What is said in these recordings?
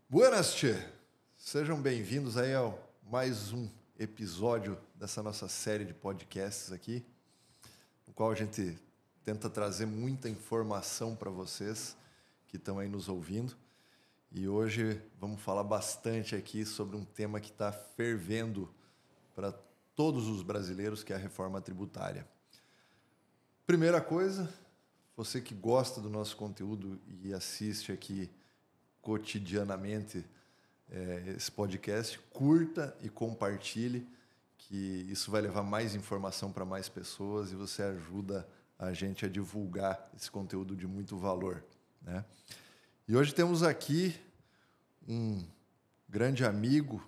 Buenas, tchê! Sejam bem-vindos aí ao mais um episódio dessa nossa série de podcasts aqui, no qual a gente tenta trazer muita informação para vocês que estão aí nos ouvindo. E hoje vamos falar bastante aqui sobre um tema que está fervendo para todos os brasileiros, que é a reforma tributária. Primeira coisa, você que gosta do nosso conteúdo e assiste aqui cotidianamente esse podcast, curta e compartilhe, que isso vai levar mais informação para mais pessoas e você ajuda a gente a divulgar esse conteúdo de muito valor, né? E hoje temos aqui um grande amigo,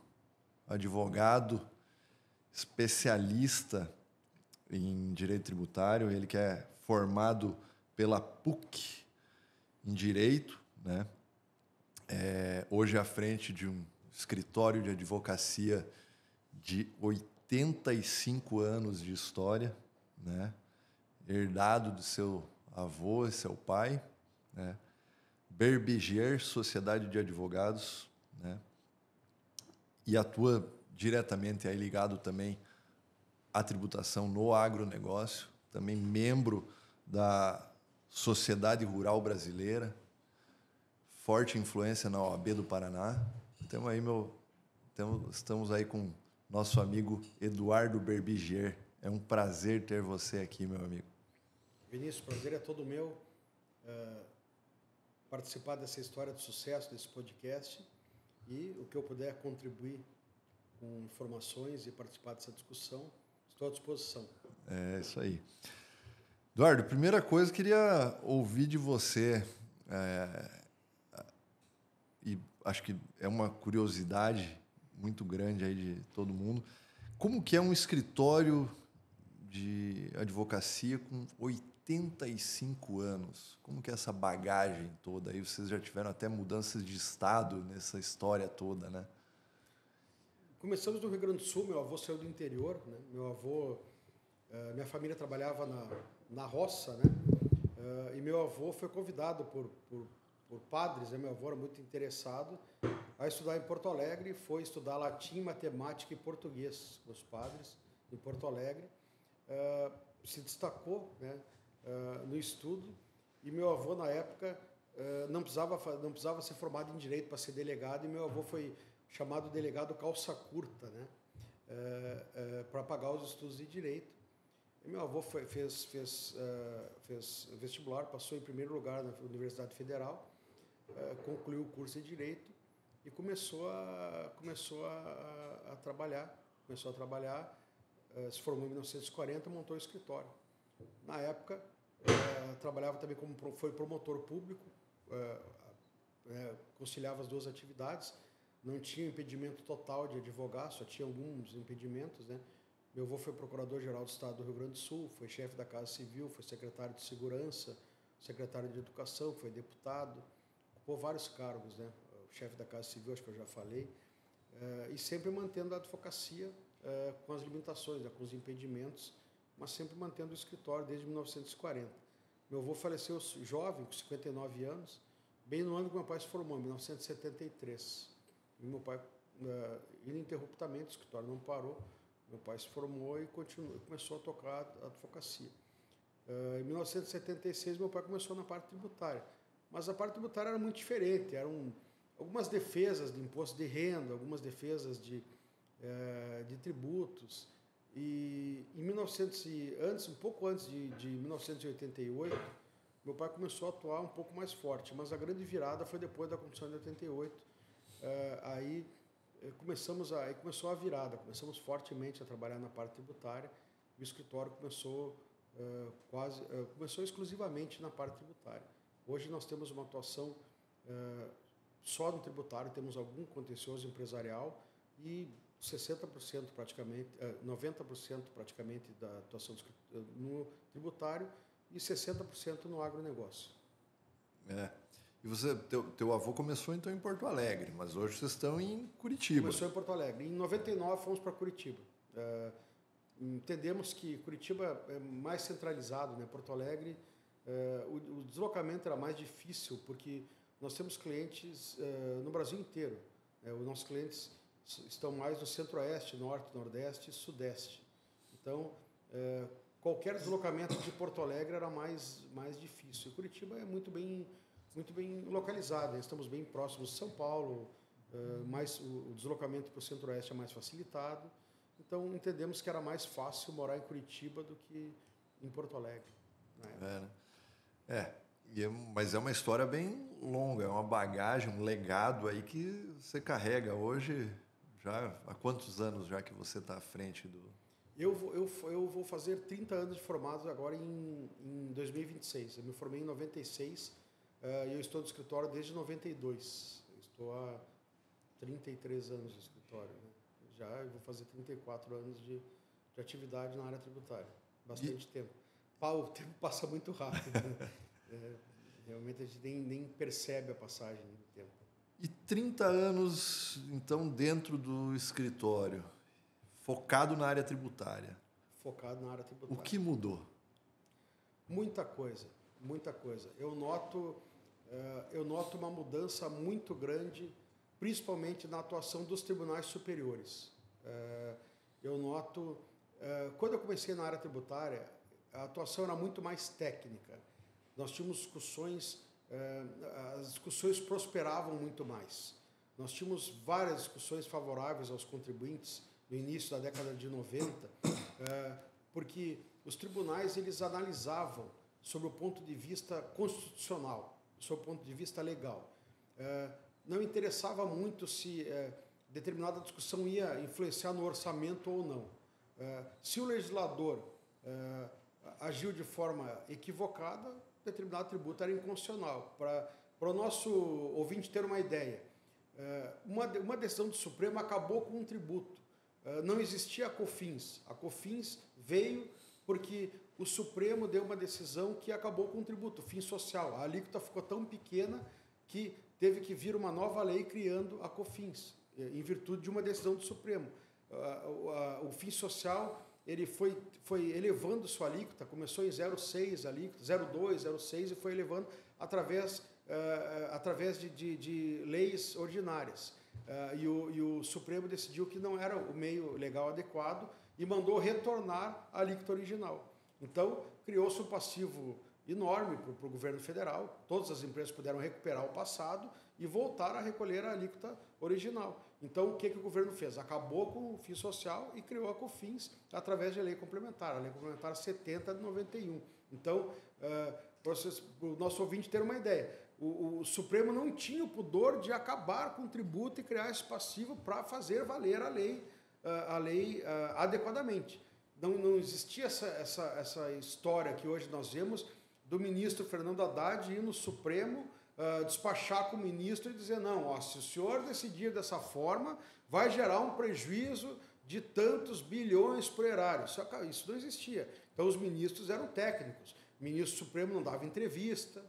advogado, especialista em direito tributário, ele que é formado pela PUC em Direito, né? Hoje à frente de um escritório de advocacia de 85 anos de história, né? Herdado do seu avô e seu pai, né? Berbigier, Sociedade de Advogados, né? E atua diretamente aí ligado também à tributação no agronegócio, também membro da Sociedade Rural Brasileira, forte influência na OAB do Paraná. Estamos aí com nosso amigo Eduardo Berbigier. É um prazer ter você aqui, meu amigo. Vinícius, o prazer é todo meu participar dessa história de sucesso, desse podcast, e o que eu puder contribuir com informações e participar dessa discussão, estou à disposição. É isso aí. Eduardo, primeira coisa, queria ouvir de você, e acho que é uma curiosidade muito grande aí de todo mundo, como que é um escritório de advocacia com 85 anos? Como que é essa bagagem toda aí? Vocês já tiveram até mudanças de estado nessa história toda, né? Começamos no Rio Grande do Sul, meu avô saiu do interior, né? Minha família trabalhava na roça, né? E meu avô foi convidado por padres, né? Meu avô era muito interessado a estudar em Porto Alegre, foi estudar latim, matemática e português com os padres em Porto Alegre. Se destacou, né, no estudo, e meu avô na época não precisava ser formado em direito para ser delegado, e meu avô foi chamado delegado calça curta, né, para pagar os estudos de direito. E meu avô fez vestibular, passou em primeiro lugar na Universidade Federal, concluiu o curso de direito e começou a trabalhar, se formou em 1940, montou o escritório. Na época, trabalhava também foi promotor público, conciliava as duas atividades, não tinha impedimento total de advogar, só tinha alguns impedimentos, né? Meu avô foi procurador-geral do Estado do Rio Grande do Sul, foi chefe da Casa Civil, foi secretário de Segurança, secretário de Educação, foi deputado, ocupou vários cargos, né? O chefe da Casa Civil, acho que eu já falei, e sempre mantendo a advocacia com as limitações, né, com os impedimentos, mas sempre mantendo o escritório desde 1940. Meu avô faleceu jovem, com 59 anos, bem no ano que meu pai se formou, em 1973. E meu pai, ininterruptamente, o escritório não parou, meu pai se formou e começou a tocar a advocacia. Em 1976, meu pai começou na parte tributária, mas a parte tributária era muito diferente, eram algumas defesas de imposto de renda, algumas defesas de tributos, e um pouco antes de 1988, meu pai começou a atuar um pouco mais forte, mas a grande virada foi depois da Constituição de 88, aí começou a virada, começamos fortemente a trabalhar na parte tributária, e o escritório começou exclusivamente na parte tributária. Hoje nós temos uma atuação só no tributário, temos algum contencioso empresarial e 60% praticamente, 90% praticamente da atuação no tributário e 60% no agronegócio. E teu avô começou então em Porto Alegre, mas hoje vocês estão em Curitiba. Começou em Porto Alegre. Em 99 fomos para Curitiba. Entendemos que Curitiba é mais centralizado, né? Porto Alegre, o deslocamento era mais difícil, porque nós temos clientes no Brasil inteiro. Os nossos clientes estão mais no centro-oeste, norte, nordeste e sudeste. Então, qualquer deslocamento de Porto Alegre era mais difícil. E Curitiba é muito bem localizado, estamos bem próximos de São Paulo, o deslocamento para o centro-oeste é mais facilitado. Então, entendemos que era mais fácil morar em Curitiba do que em Porto Alegre. Mas é uma história bem longa, é uma bagagem, um legado aí que você carrega hoje. Já há quantos anos já que você está à frente do... Eu vou fazer 30 anos de formado agora em 2026. Eu me formei em 96 e eu estou no escritório desde 92. Eu estou há 33 anos no escritório. Né? Já eu vou fazer 34 anos de atividade na área tributária. Bastante tempo. O tempo passa muito rápido. Né? Realmente a gente nem percebe a passagem do tempo. E 30 anos, então, dentro do escritório, focado na área tributária. Focado na área tributária. O que mudou? Muita coisa, muita coisa. Eu noto uma mudança muito grande, principalmente na atuação dos tribunais superiores. Eu noto, quando eu comecei na área tributária, a atuação era muito mais técnica. Nós tínhamos discussões, as discussões prosperavam muito mais. Nós tínhamos várias discussões favoráveis aos contribuintes no início da década de 90, porque os tribunais eles analisavam sobre o ponto de vista constitucional, sobre o ponto de vista legal. Não interessava muito se determinada discussão ia influenciar no orçamento ou não. Se o legislador agiu de forma equivocada, determinado tributo era inconstitucional. Para o nosso ouvinte ter uma ideia, uma decisão do Supremo acabou com um tributo. Não existia a COFINS. A COFINS veio porque o Supremo deu uma decisão que acabou com o tributo, o FINS social. A alíquota ficou tão pequena que teve que vir uma nova lei criando a COFINS, em virtude de uma decisão do Supremo. O FINS social ele foi elevando sua alíquota, começou em 0,6 alíquota, 0,2, 0,6 e foi elevando através de leis ordinárias. E o Supremo decidiu que não era o meio legal adequado e mandou retornar a alíquota original. Então, criou-se um passivo enorme para o governo federal, todas as empresas puderam recuperar o passado e voltar a recolher a alíquota original. Então, o que o governo fez? Acabou com o FINS social e criou a COFINS através de lei complementar, a lei complementar 70 de 91. Então, para o nosso ouvinte ter uma ideia, o Supremo não tinha o pudor de acabar com o tributo e criar esse passivo para fazer valer a lei adequadamente. Não existia essa história que hoje nós vemos do ministro Fernando Haddad ir no Supremo despachar com o ministro e dizer, não, se o senhor decidir dessa forma, vai gerar um prejuízo de tantos bilhões por erário. Isso não existia. Então, os ministros eram técnicos. O ministro Supremo não dava entrevista.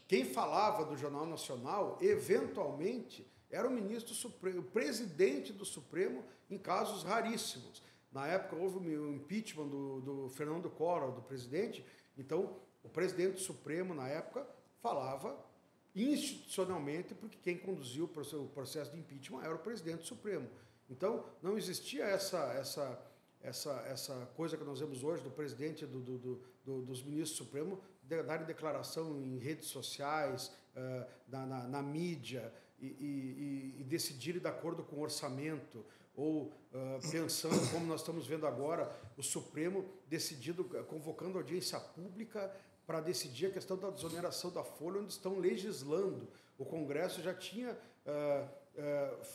Quem falava do Jornal Nacional, eventualmente, era o ministro Supremo, o presidente do Supremo, em casos raríssimos. Na época, houve o impeachment do Fernando Collor, do presidente. Então, o presidente do Supremo, na época, falava institucionalmente, porque quem conduziu o processo de impeachment era o presidente do Supremo. Então, não existia essa coisa que nós vemos hoje do presidente dos ministros do Supremo darem declaração em redes sociais, na mídia, e decidirem de acordo com o orçamento, ou pensando, como nós estamos vendo agora, o Supremo convocando audiência pública para decidir a questão da desoneração da folha, onde estão legislando. O Congresso já tinha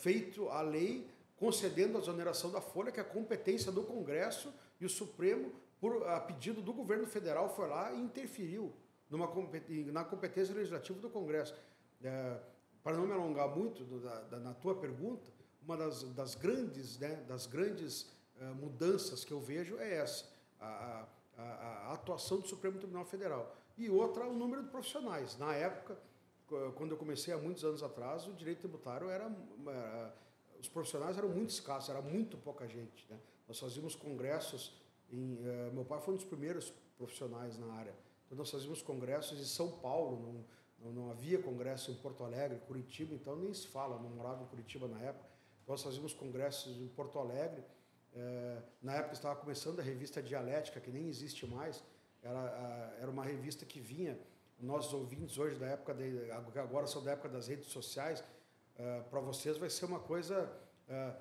feito a lei concedendo a desoneração da folha, que é a competência do Congresso, e o Supremo, a pedido do governo federal, foi lá e interferiu na competência legislativa do Congresso. Para não me alongar muito na tua pergunta, uma das grandes mudanças que eu vejo é essa, a atuação do Supremo Tribunal Federal. E outra, o número de profissionais. Na época, quando eu comecei há muitos anos atrás, o direito tributário os profissionais eram muito escassos, era muito pouca gente. Né? Nós fazíamos congressos, meu pai foi um dos primeiros profissionais na área, então nós fazíamos congressos em São Paulo, não havia congresso em Porto Alegre, Curitiba, então nem se fala, não morava em Curitiba na época. Nós fazíamos congressos em Porto Alegre. Na época estava começando a revista Dialética, que nem existe mais. Era uma revista que vinha, nossos ouvintes hoje, agora são da época das redes sociais, para vocês vai ser uma coisa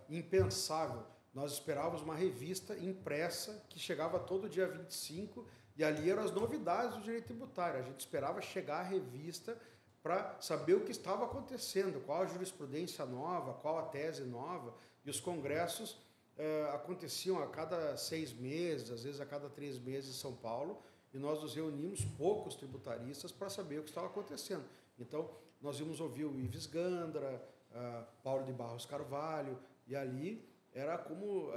impensável. Nós esperávamos uma revista impressa que chegava todo dia 25 e ali eram as novidades do direito tributário. A gente esperava chegar a revista para saber o que estava acontecendo, qual a jurisprudência nova, qual a tese nova. E os congressos aconteciam a cada 6 meses, às vezes a cada 3 meses em São Paulo, e nós nos reunimos, poucos tributaristas, para saber o que estava acontecendo. Então, nós íamos ouvir o Ives Gandra, Paulo de Barros Carvalho, e ali era como,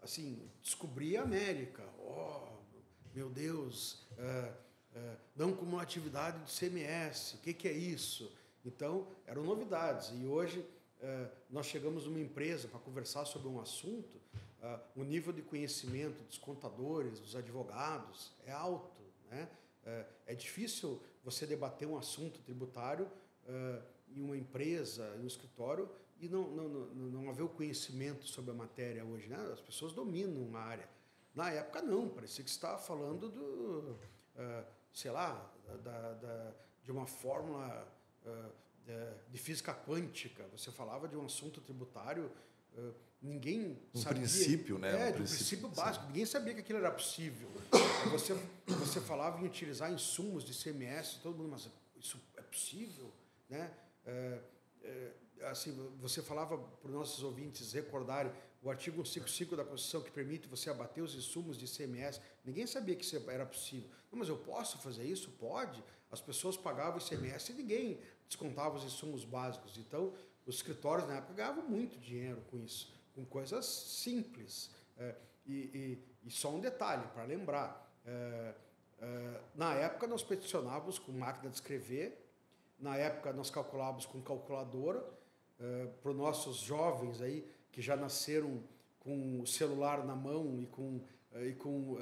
assim, descobrir a América. Oh, meu Deus, não cumulatividade do CMS, o que é isso? Então, eram novidades. E hoje, nós chegamos numa empresa para conversar sobre um assunto, o nível de conhecimento dos contadores, dos advogados, é alto, né? É difícil você debater um assunto tributário em uma empresa, em um escritório, e não haver o conhecimento sobre a matéria hoje, né? As pessoas dominam a área. Na época, não. Parecia que você estava falando sei lá, de uma fórmula de física quântica. Você falava de um assunto tributário, ninguém sabia. Um princípio, né? De um princípio básico. Ninguém sabia que aquilo era possível. Você falava em utilizar insumos de CMS, todo mundo, mas isso é possível, né? Assim, você falava para os nossos ouvintes recordarem o artigo 155 da Constituição que permite você abater os insumos de ICMS. Ninguém sabia que isso era possível. Não, mas eu posso fazer isso? Pode. As pessoas pagavam ICMS e ninguém descontava os insumos básicos. Então, os escritórios na época ganhavam muito dinheiro com isso, com coisas simples. E só um detalhe para lembrar. Na época, nós peticionávamos com máquina de escrever. Na época, nós calculávamos com calculadora. Para os nossos jovens aí, que já nasceram com o celular na mão e com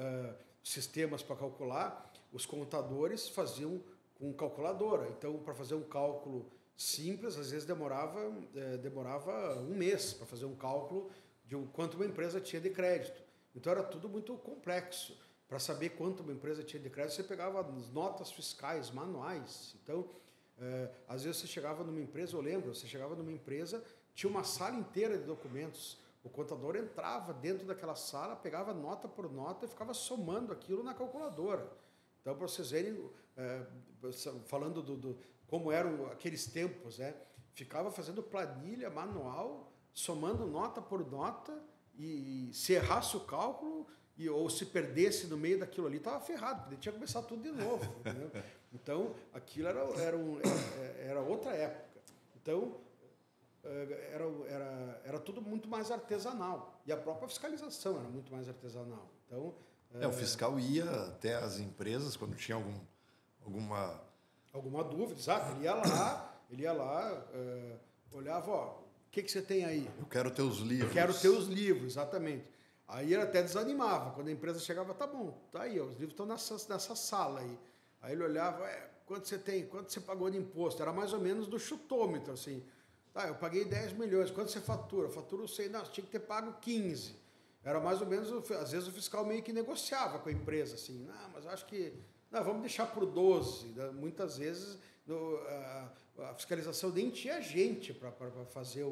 sistemas para calcular, os contadores faziam com calculadora. Então, para fazer um cálculo simples, às vezes demorava um mês para fazer um cálculo de quanto uma empresa tinha de crédito. Então, era tudo muito complexo. Para saber quanto uma empresa tinha de crédito, você pegava as notas fiscais manuais. Então, às vezes você chegava numa empresa, eu lembro, você chegava numa empresa, tinha uma sala inteira de documentos. O contador entrava dentro daquela sala, pegava nota por nota e ficava somando aquilo na calculadora. Então, para vocês verem, falando como eram aqueles tempos, ficava fazendo planilha manual, somando nota por nota, e se errasse o cálculo ou se perdesse no meio daquilo ali, estava ferrado, porque tinha que começar tudo de novo. Entendeu? Então, aquilo era outra época. Então, era tudo muito mais artesanal. E a própria fiscalização era muito mais artesanal. Então, o fiscal ia até as empresas quando tinha alguma dúvida, exato. Ele ia lá, olhava, o que você tem aí? Eu quero teus livros. Eu quero teus livros, exatamente. Aí ele até desanimava. Quando a empresa chegava, tá bom, tá aí, os livros estão nessa sala aí. Aí ele olhava, quanto você tem? Quanto você pagou de imposto? Era mais ou menos do chutômetro, assim. Tá, eu paguei 10 milhões, quanto você fatura? Fatura, eu sei, não, você tinha que ter pago 15. Era mais ou menos, às vezes o fiscal meio que negociava com a empresa, assim, não, mas eu acho que, não, vamos deixar por 12. Muitas vezes a fiscalização nem tinha gente para fazer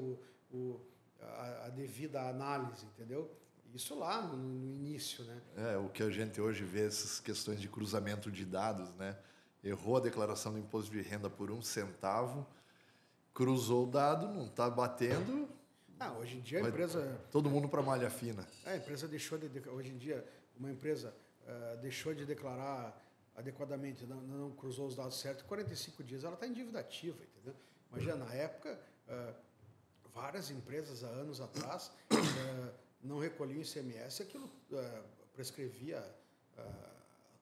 a devida análise, entendeu? Isso lá no início, né? O que a gente hoje vê, essas questões de cruzamento de dados, né? Errou a declaração do imposto de renda por 1 centavo, cruzou o dado, não está batendo. Hoje em dia a empresa... Todo mundo para malha fina. A empresa deixou de... Hoje em dia, uma empresa deixou de declarar adequadamente, não cruzou os dados certos, 45 dias ela está em dívida ativa, entendeu? Imagina, na época, várias empresas, há anos atrás, não recolhiam ICMS, aquilo prescrevia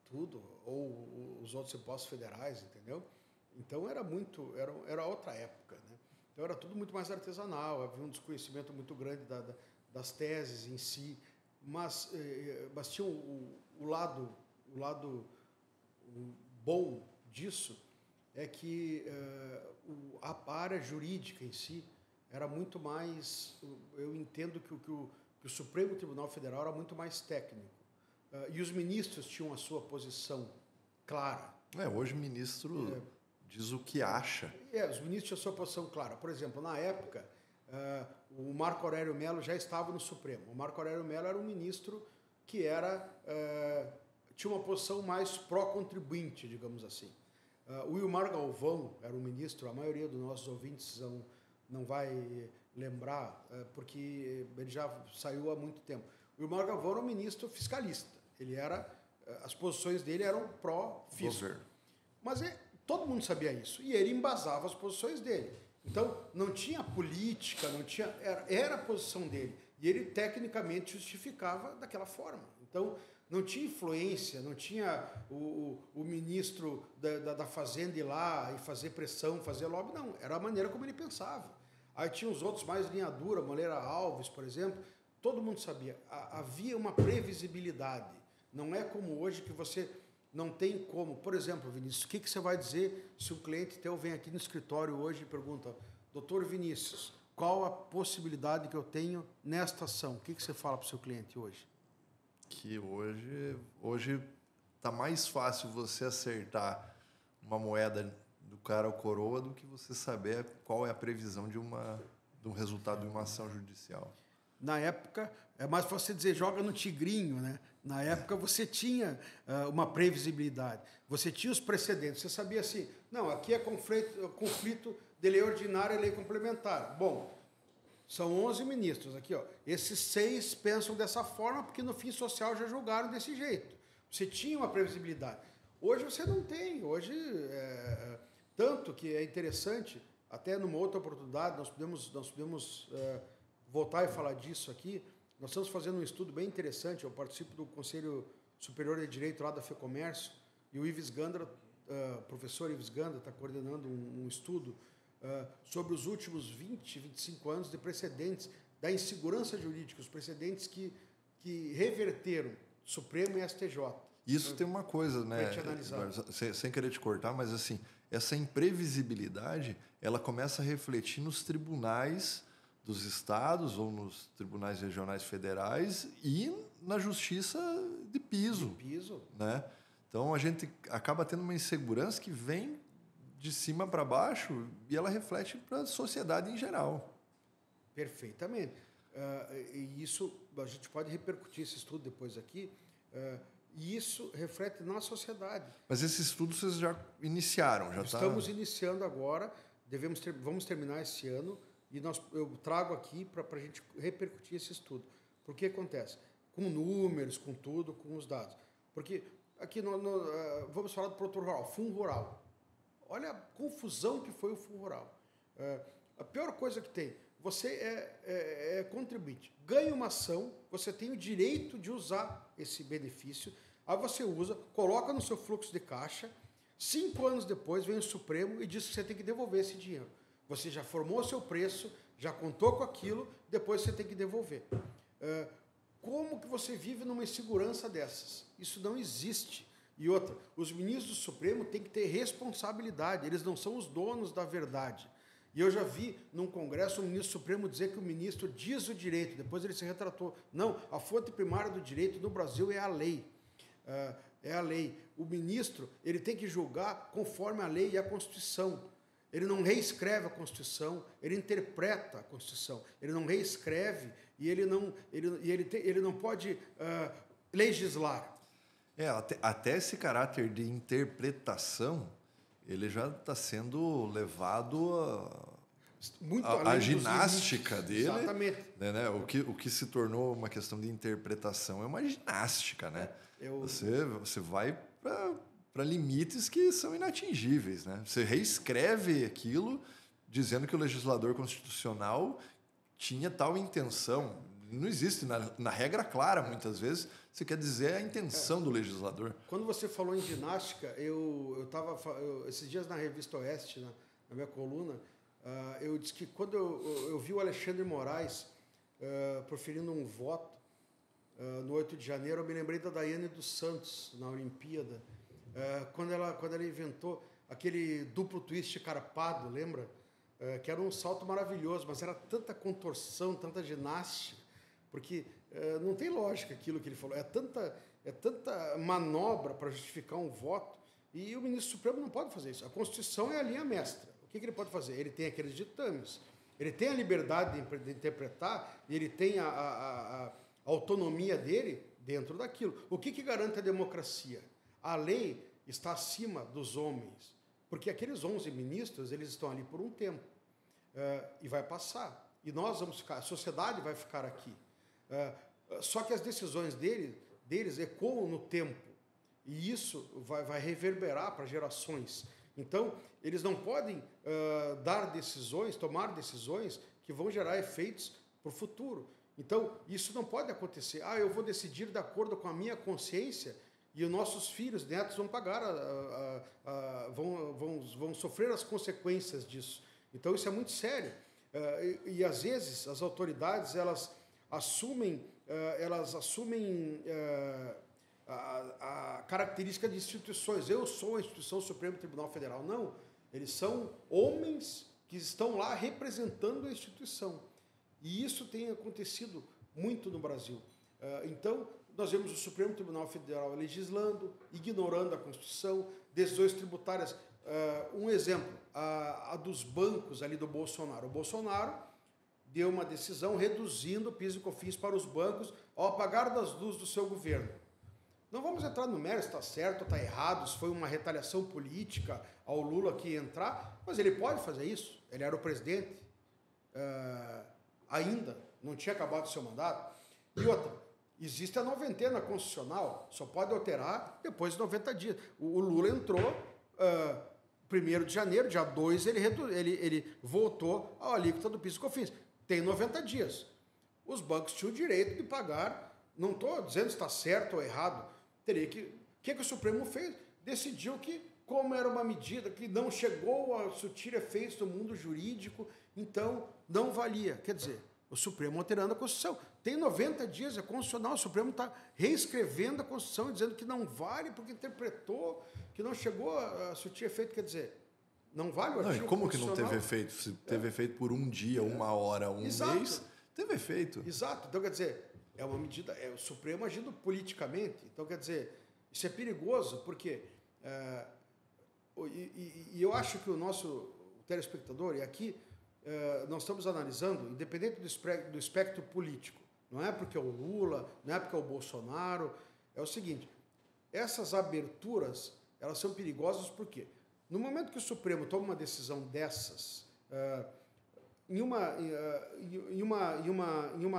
tudo, ou os outros impostos federais, entendeu? Então era outra época, né? Então era tudo muito mais artesanal, havia um desconhecimento muito grande das teses em si, mas tinha o lado bom disso, é que a área jurídica em si era muito mais... Eu entendo que o Supremo Tribunal Federal era muito mais técnico. E os ministros tinham a sua posição clara. Hoje o ministro diz o que acha. Os ministros tinham a sua posição clara. Por exemplo, na época, o Marco Aurélio Mello já estava no Supremo. O Marco Aurélio Mello era um ministro que tinha uma posição mais pró-contribuinte, digamos assim. O Wilmar Galvão era um ministro, a maioria dos nossos ouvintes não vai lembrar, porque ele já saiu há muito tempo. O Wilmar Galvão era um ministro fiscalista. As posições dele eram pró-fisco. Mas todo mundo sabia isso. E ele embasava as posições dele. Então, não tinha política, era a posição dele. E ele, tecnicamente, justificava daquela forma. Então, não tinha influência, não tinha o ministro da Fazenda ir lá e fazer pressão, fazer lobby, não. Era a maneira como ele pensava. Aí tinha os outros mais linha dura, Moreira Alves, por exemplo. Todo mundo sabia. Havia uma previsibilidade. Não é como hoje que você não tem como. Por exemplo, Vinícius, o que você vai dizer se um cliente teu vem aqui no escritório hoje e pergunta: doutor Vinícius, qual a possibilidade que eu tenho nesta ação? O que você fala para o seu cliente hoje? Que hoje está mais fácil você acertar uma moeda do cara ou coroa do que você saber qual é a previsão de um resultado de uma ação judicial. Na época, é mais fácil você dizer, joga no tigrinho, né? Na época você tinha uma previsibilidade, você tinha os precedentes, você sabia assim, não, aqui é conflito de lei ordinária e lei complementar. Bom, são 11 ministros aqui, ó. Esses 6 pensam dessa forma porque no fim social já julgaram desse jeito. Você tinha uma previsibilidade. Hoje você não tem. Hoje, tanto que é interessante, até numa outra oportunidade, nós podemos voltar e falar disso aqui. Nós estamos fazendo um estudo bem interessante. Eu participo do Conselho Superior de Direito lá da FEComércio e o Ives Gandra, professor Ives Gandra, está coordenando um estudo sobre os últimos 20, 25 anos de precedentes da insegurança jurídica, os precedentes que reverteram Supremo e STJ. Isso tem uma coisa, né? Sem querer te cortar, mas assim, essa imprevisibilidade, ela começa a refletir nos tribunais dos estados ou nos tribunais regionais federais e na justiça de piso. Né? Então a gente acaba tendo uma insegurança que vem de cima para baixo e ela reflete para a sociedade em geral. Perfeitamente. E isso, a gente pode repercutir esse estudo depois aqui, e isso reflete na sociedade. Mas esse estudo vocês já iniciaram? Estamos iniciando agora, vamos terminar esse ano, e eu trago aqui para a gente repercutir esse estudo. Por que acontece? Com números, com tudo, com os dados. Porque aqui vamos falar do produtor rural, fundo rural. Olha a confusão que foi o fundo rural. A pior coisa que tem, você é contribuinte. Ganha uma ação, você tem o direito de usar esse benefício, aí você usa, coloca no seu fluxo de caixa, 5 anos depois vem o Supremo e diz que você tem que devolver esse dinheiro. Você já formou o seu preço, já contou com aquilo, depois você tem que devolver. Como que você vive numa insegurança dessas? Isso não existe. E outra, os ministros do Supremo têm que ter responsabilidade, eles não são os donos da verdade. E eu já vi num congresso o ministro Supremo dizer que o ministro diz o direito, depois ele se retratou. Não, a fonte primária do direito no Brasil é a lei. É a lei. O ministro ele tem que julgar conforme a lei e a Constituição. Ele não reescreve a Constituição, ele interpreta a Constituição. Ele não reescreve e ele não pode legislar. Até esse caráter de interpretação, ele já está sendo levado a ginástica dele. Exatamente. Né? O que se tornou uma questão de interpretação é uma ginástica. Né? Você vai para limites que são inatingíveis. Né? Você reescreve aquilo dizendo que o legislador constitucional tinha tal intenção. Não existe na regra clara, muitas vezes, você quer dizer a intenção do legislador. Quando você falou em ginástica, eu estava esses dias na Revista Oeste, na minha coluna, eu disse que quando eu vi o Alexandre Moraes proferindo um voto no 8 de janeiro, eu me lembrei da Daiane dos Santos, na Olimpíada, quando ela inventou aquele duplo twist carpado, lembra? Que era um salto maravilhoso, mas era tanta contorção, tanta ginástica, porque não tem lógica aquilo que ele falou. É tanta manobra para justificar um voto, e o ministro Supremo não pode fazer isso. A Constituição é a linha mestra. O que ele pode fazer? Ele tem aqueles ditames, ele tem a liberdade de interpretar, e ele tem a autonomia dele dentro daquilo. O que garante a democracia? A lei está acima dos homens, porque aqueles 11 ministros, eles estão ali por um tempo, e vai passar. E nós vamos ficar, a sociedade vai ficar aqui. Só que as decisões deles ecoam no tempo, e isso vai reverberar para gerações. Então, eles não podem tomar decisões que vão gerar efeitos para o futuro. Então, isso não pode acontecer. Eu vou decidir de acordo com a minha consciência e os nossos filhos, netos, vão pagar, vão sofrer as consequências disso. Então, isso é muito sério. E às vezes, as autoridades, elas assumem a característica de instituições. Eu sou a instituição Supremo Tribunal Federal. Não, eles são homens que estão lá representando a instituição. E isso tem acontecido muito no Brasil. Então, nós vemos o Supremo Tribunal Federal legislando, ignorando a Constituição, decisões tributárias. Um exemplo, a dos bancos ali do Bolsonaro. O Bolsonaro deu uma decisão reduzindo o PIS e COFINS para os bancos ao apagar das luzes do seu governo. Não vamos entrar no mérito se está certo ou está errado, se foi uma retaliação política ao Lula que entrar, mas ele pode fazer isso. Ele era o presidente, ainda, não tinha acabado o seu mandato. E outra, existe a noventena constitucional, só pode alterar depois de 90 dias. O Lula entrou 1º de janeiro, dia 2, ele voltou à alíquota do PIS e COFINS. Tem 90 dias. Os bancos tinham o direito de pagar, não estou dizendo se está certo ou errado, teria que... O que o Supremo fez? Decidiu que, como era uma medida que não chegou a surtir efeitos no mundo jurídico, então não valia. Quer dizer, o Supremo alterando a Constituição. Tem 90 dias, é constitucional, o Supremo está reescrevendo a Constituição, dizendo que não vale porque interpretou, que não chegou a surtir efeito. Quer dizer, não vale o artigo constitucional. Como que não teve efeito? Se teve efeito por um dia, uma hora, um mês, teve efeito. Exato. Então, quer dizer, é uma medida, é o Supremo agindo politicamente. Então, quer dizer, isso é perigoso, porque... E eu acho que o nosso telespectador, e aqui nós estamos analisando, independente do espectro político, não é porque é o Lula, não é porque é o Bolsonaro, é o seguinte, essas aberturas, elas são perigosas porque no momento que o Supremo toma uma decisão dessas, em uma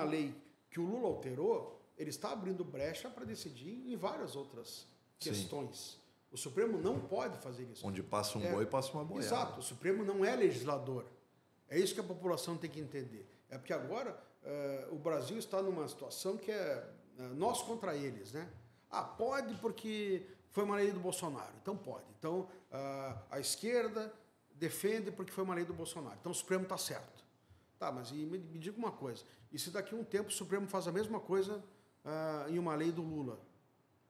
lei que o Lula alterou, ele está abrindo brecha para decidir em várias outras questões. Sim. O Supremo não pode fazer isso. Onde passa um boi, passa uma boiada. Exato. O Supremo não é legislador. É isso que a população tem que entender. É porque agora o Brasil está numa situação que é nós contra eles, né? Pode porque foi uma lei do Bolsonaro. Então pode. Então a esquerda defende porque foi uma lei do Bolsonaro. Então o Supremo está certo. Tá, mas me diga uma coisa. E se daqui a um tempo o Supremo faz a mesma coisa em uma lei do Lula?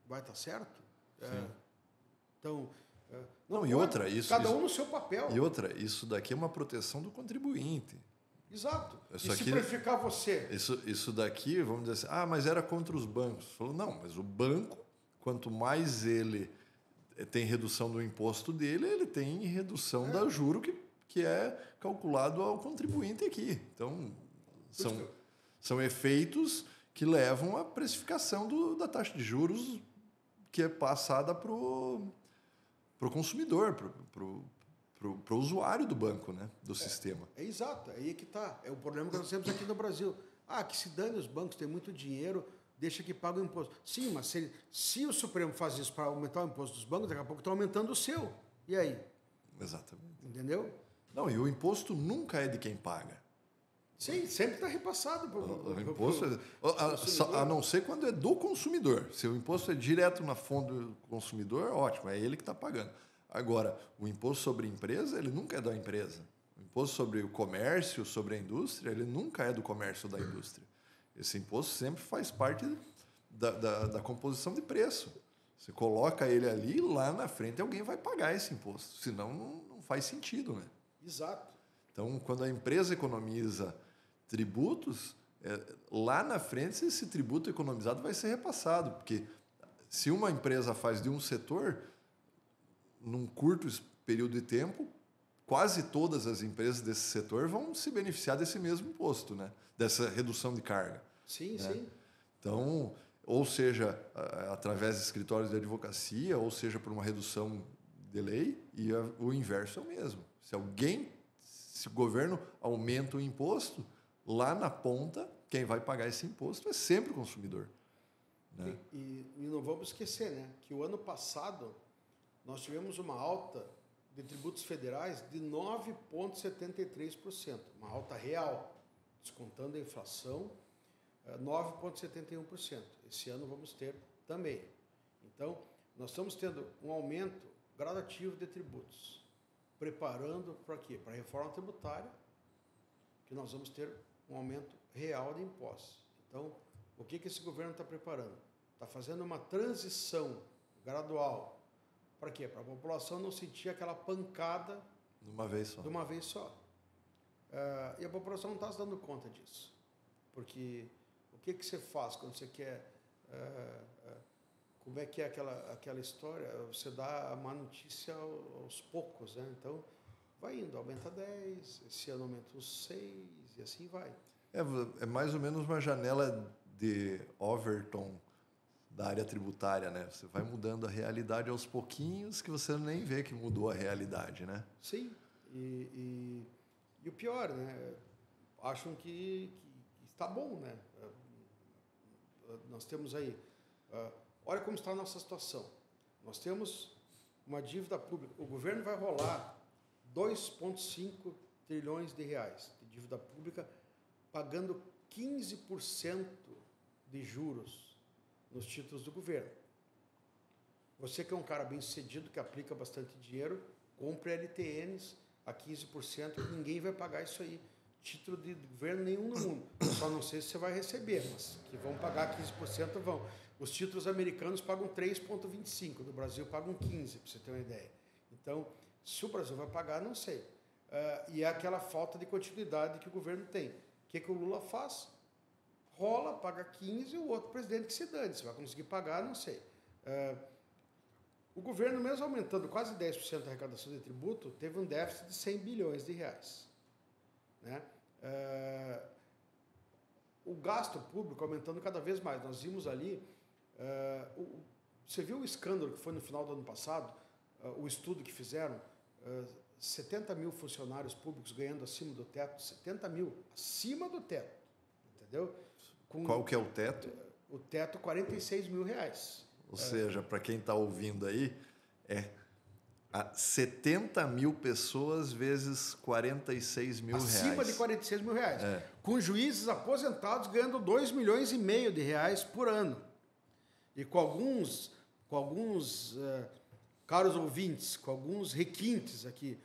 Vai estar certo? Então, não, e outra, cada um no seu papel. E outra, isso daqui é uma proteção do contribuinte. Exato. Isso se prejudicar você? Isso daqui, vamos dizer assim, mas era contra os bancos. Falou, não, mas o banco, quanto mais ele tem redução do imposto dele, ele tem redução da juro que é calculado ao contribuinte aqui. Então, são efeitos que levam à precificação da taxa de juros que é passada para o consumidor, para o usuário do banco, né? Do sistema. Exato, aí é que está. É o problema que nós temos aqui no Brasil. Que se dane os bancos, tem muito dinheiro, deixa que paga o imposto. Sim, mas se o Supremo faz isso para aumentar o imposto dos bancos, daqui a pouco está aumentando o seu. E aí? Exatamente. Entendeu? Não, e o imposto nunca é de quem paga. Sim, sempre está repassado. O imposto a não ser quando é do consumidor. Se o imposto é direto na fonte do consumidor, ótimo, é ele que está pagando. Agora, o imposto sobre empresa, ele nunca é da empresa. O imposto sobre o comércio, sobre a indústria, ele nunca é do comércio ou da indústria. Esse imposto sempre faz parte da composição de preço. Você coloca ele ali e lá na frente alguém vai pagar esse imposto. Senão não faz sentido, né? Exato. Então, quando a empresa economiza tributos, lá na frente esse tributo economizado vai ser repassado. Porque se uma empresa faz de um setor, num curto período de tempo, quase todas as empresas desse setor vão se beneficiar desse mesmo imposto, né? Dessa redução de carga. Sim, né? sim. Então, ou seja, através de escritórios de advocacia, ou seja, por uma redução de lei, e o inverso é o mesmo. Se o governo aumenta o imposto, lá na ponta, quem vai pagar esse imposto é sempre o consumidor. Né? E não vamos esquecer, né, que o ano passado nós tivemos uma alta de tributos federais de 9,73%, uma alta real, descontando a inflação, 9,71%. Esse ano vamos ter também. Então, nós estamos tendo um aumento gradativo de tributos, preparando para quê? Para a reforma tributária, que nós vamos ter um aumento real de impostos. Então, o que esse governo está preparando? Está fazendo uma transição gradual. Para quê? Para a população não sentir aquela pancada de uma vez só. E a população não está se dando conta disso. Porque o que você faz quando você quer... como é que é aquela história? Você dá a má notícia aos poucos, né? Então, vai indo, aumenta 10, esse ano aumenta uns 6 e assim vai. É mais ou menos uma janela de Overton da área tributária, né? Você vai mudando a realidade aos pouquinhos que você nem vê que mudou a realidade, né? Sim, e o pior, né? Acham que está bom, né? Nós temos aí... olha como está a nossa situação. Nós temos uma dívida pública. O governo vai rolar 2,5 trilhões de reais de dívida pública, pagando 15% de juros nos títulos do governo. Você que é um cara bem sucedido, que aplica bastante dinheiro, compre LTNs a 15%, que ninguém vai pagar isso aí. Título de governo nenhum no mundo. Só não sei se você vai receber, mas que vão pagar 15% vão. Os títulos americanos pagam 3,25%, do Brasil pagam 15%, para você ter uma ideia. Então, se o Brasil vai pagar, não sei. E é aquela falta de continuidade que o governo tem. O que o Lula faz? Rola, paga 15% e o outro presidente que se dane. Se vai conseguir pagar, não sei. O governo, mesmo aumentando quase 10% da arrecadação de tributo, teve um déficit de 100 bilhões de reais. Né? O gasto público aumentando cada vez mais. Nós vimos ali... você viu o escândalo que foi no final do ano passado? O estudo que fizeram? 70 mil funcionários públicos ganhando acima do teto. 70 mil acima do teto. Entendeu? Qual que é o teto? O teto, 46 mil reais. Ou seja, para quem está ouvindo aí, 70 mil pessoas vezes 46 mil reais. Acima de 46 mil reais. Com juízes aposentados ganhando 2,5 milhões de reais por ano. E com alguns caros ouvintes, com alguns requintes aqui,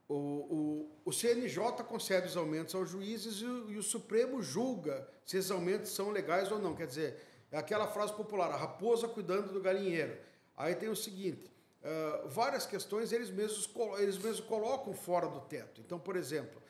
o CNJ concede os aumentos aos juízes e o Supremo julga se esses aumentos são legais ou não. Quer dizer, é aquela frase popular, a raposa cuidando do galinheiro. Aí tem o seguinte, várias questões eles mesmos colocam fora do teto. Então, por exemplo,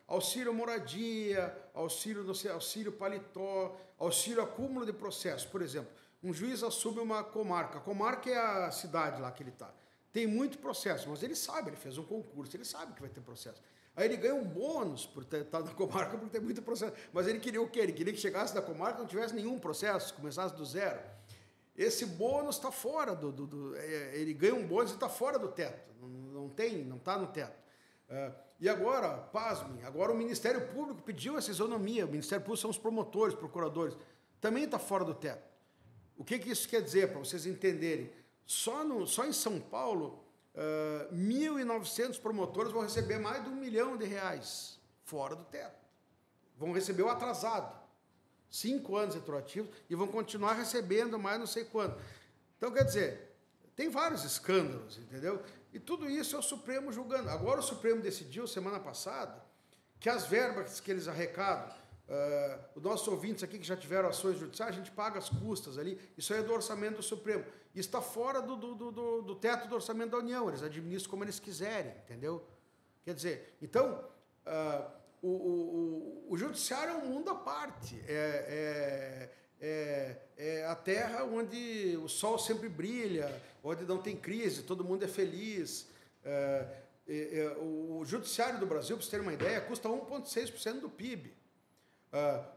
auxílio moradia, auxílio paletó, auxílio acúmulo de processos. Por exemplo, um juiz assume uma comarca. A comarca é a cidade lá que ele está. Tem muito processo, mas ele sabe, ele fez um concurso, ele sabe que vai ter processo. Aí ele ganha um bônus por estar na comarca, porque tem muito processo. Mas ele queria o quê? Ele queria que chegasse da comarca e não tivesse nenhum processo, começasse do zero. Esse bônus está fora ele ganha um bônus e está fora do teto. Não está no teto. E agora, pasmem, agora o Ministério Público pediu essa isonomia. O Ministério Público são os promotores, procuradores. Também está fora do teto. O que isso quer dizer, para vocês entenderem? Só em São Paulo, 1.900 promotores vão receber mais de R$1 milhão fora do teto. Vão receber o atrasado. 5 anos retroativos e vão continuar recebendo mais não sei quanto. Então, quer dizer, tem vários escândalos, entendeu? E tudo isso é o Supremo julgando. Agora o Supremo decidiu, semana passada, que as verbas que eles arrecadam Os nossos ouvintes aqui que já tiveram ações judiciais, a gente paga as custas ali. Isso aí é do orçamento do Supremo. Isso está fora do teto do orçamento da União. Eles administram como eles quiserem, entendeu? Quer dizer, então, o judiciário é um mundo à parte. É a terra onde o sol sempre brilha, onde não tem crise, todo mundo é feliz. O judiciário do Brasil, para vocês terem uma ideia, custa 1,6% do PIB.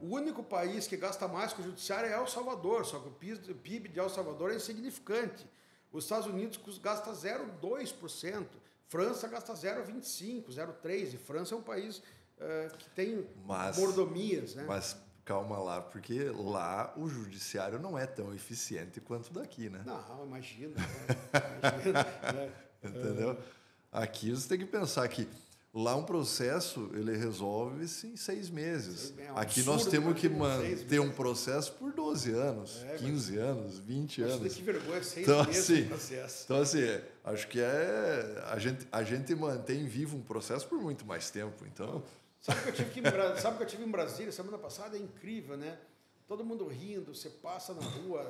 O único país que gasta mais com o judiciário é El Salvador, só que o PIB de El Salvador é insignificante. Os Estados Unidos gasta 0,2%, França gasta 0,25%, 0,3%, e França é um país que tem mordomias. Né? Mas calma lá, porque lá o judiciário não é tão eficiente quanto daqui, né? Não, imagina. Né? Entendeu? Aqui você tem que pensar que lá um processo, ele resolve-se em 6 meses. Aqui nós temos que manter um processo por 12 anos, 15 anos, 20 anos. Que vergonha, 6 então, meses assim, de processo. Então, assim, acho que a gente mantém vivo um processo por muito mais tempo. Então... Sabe que eu tive em Brasília semana passada? É incrível, né? Todo mundo rindo, você passa na rua...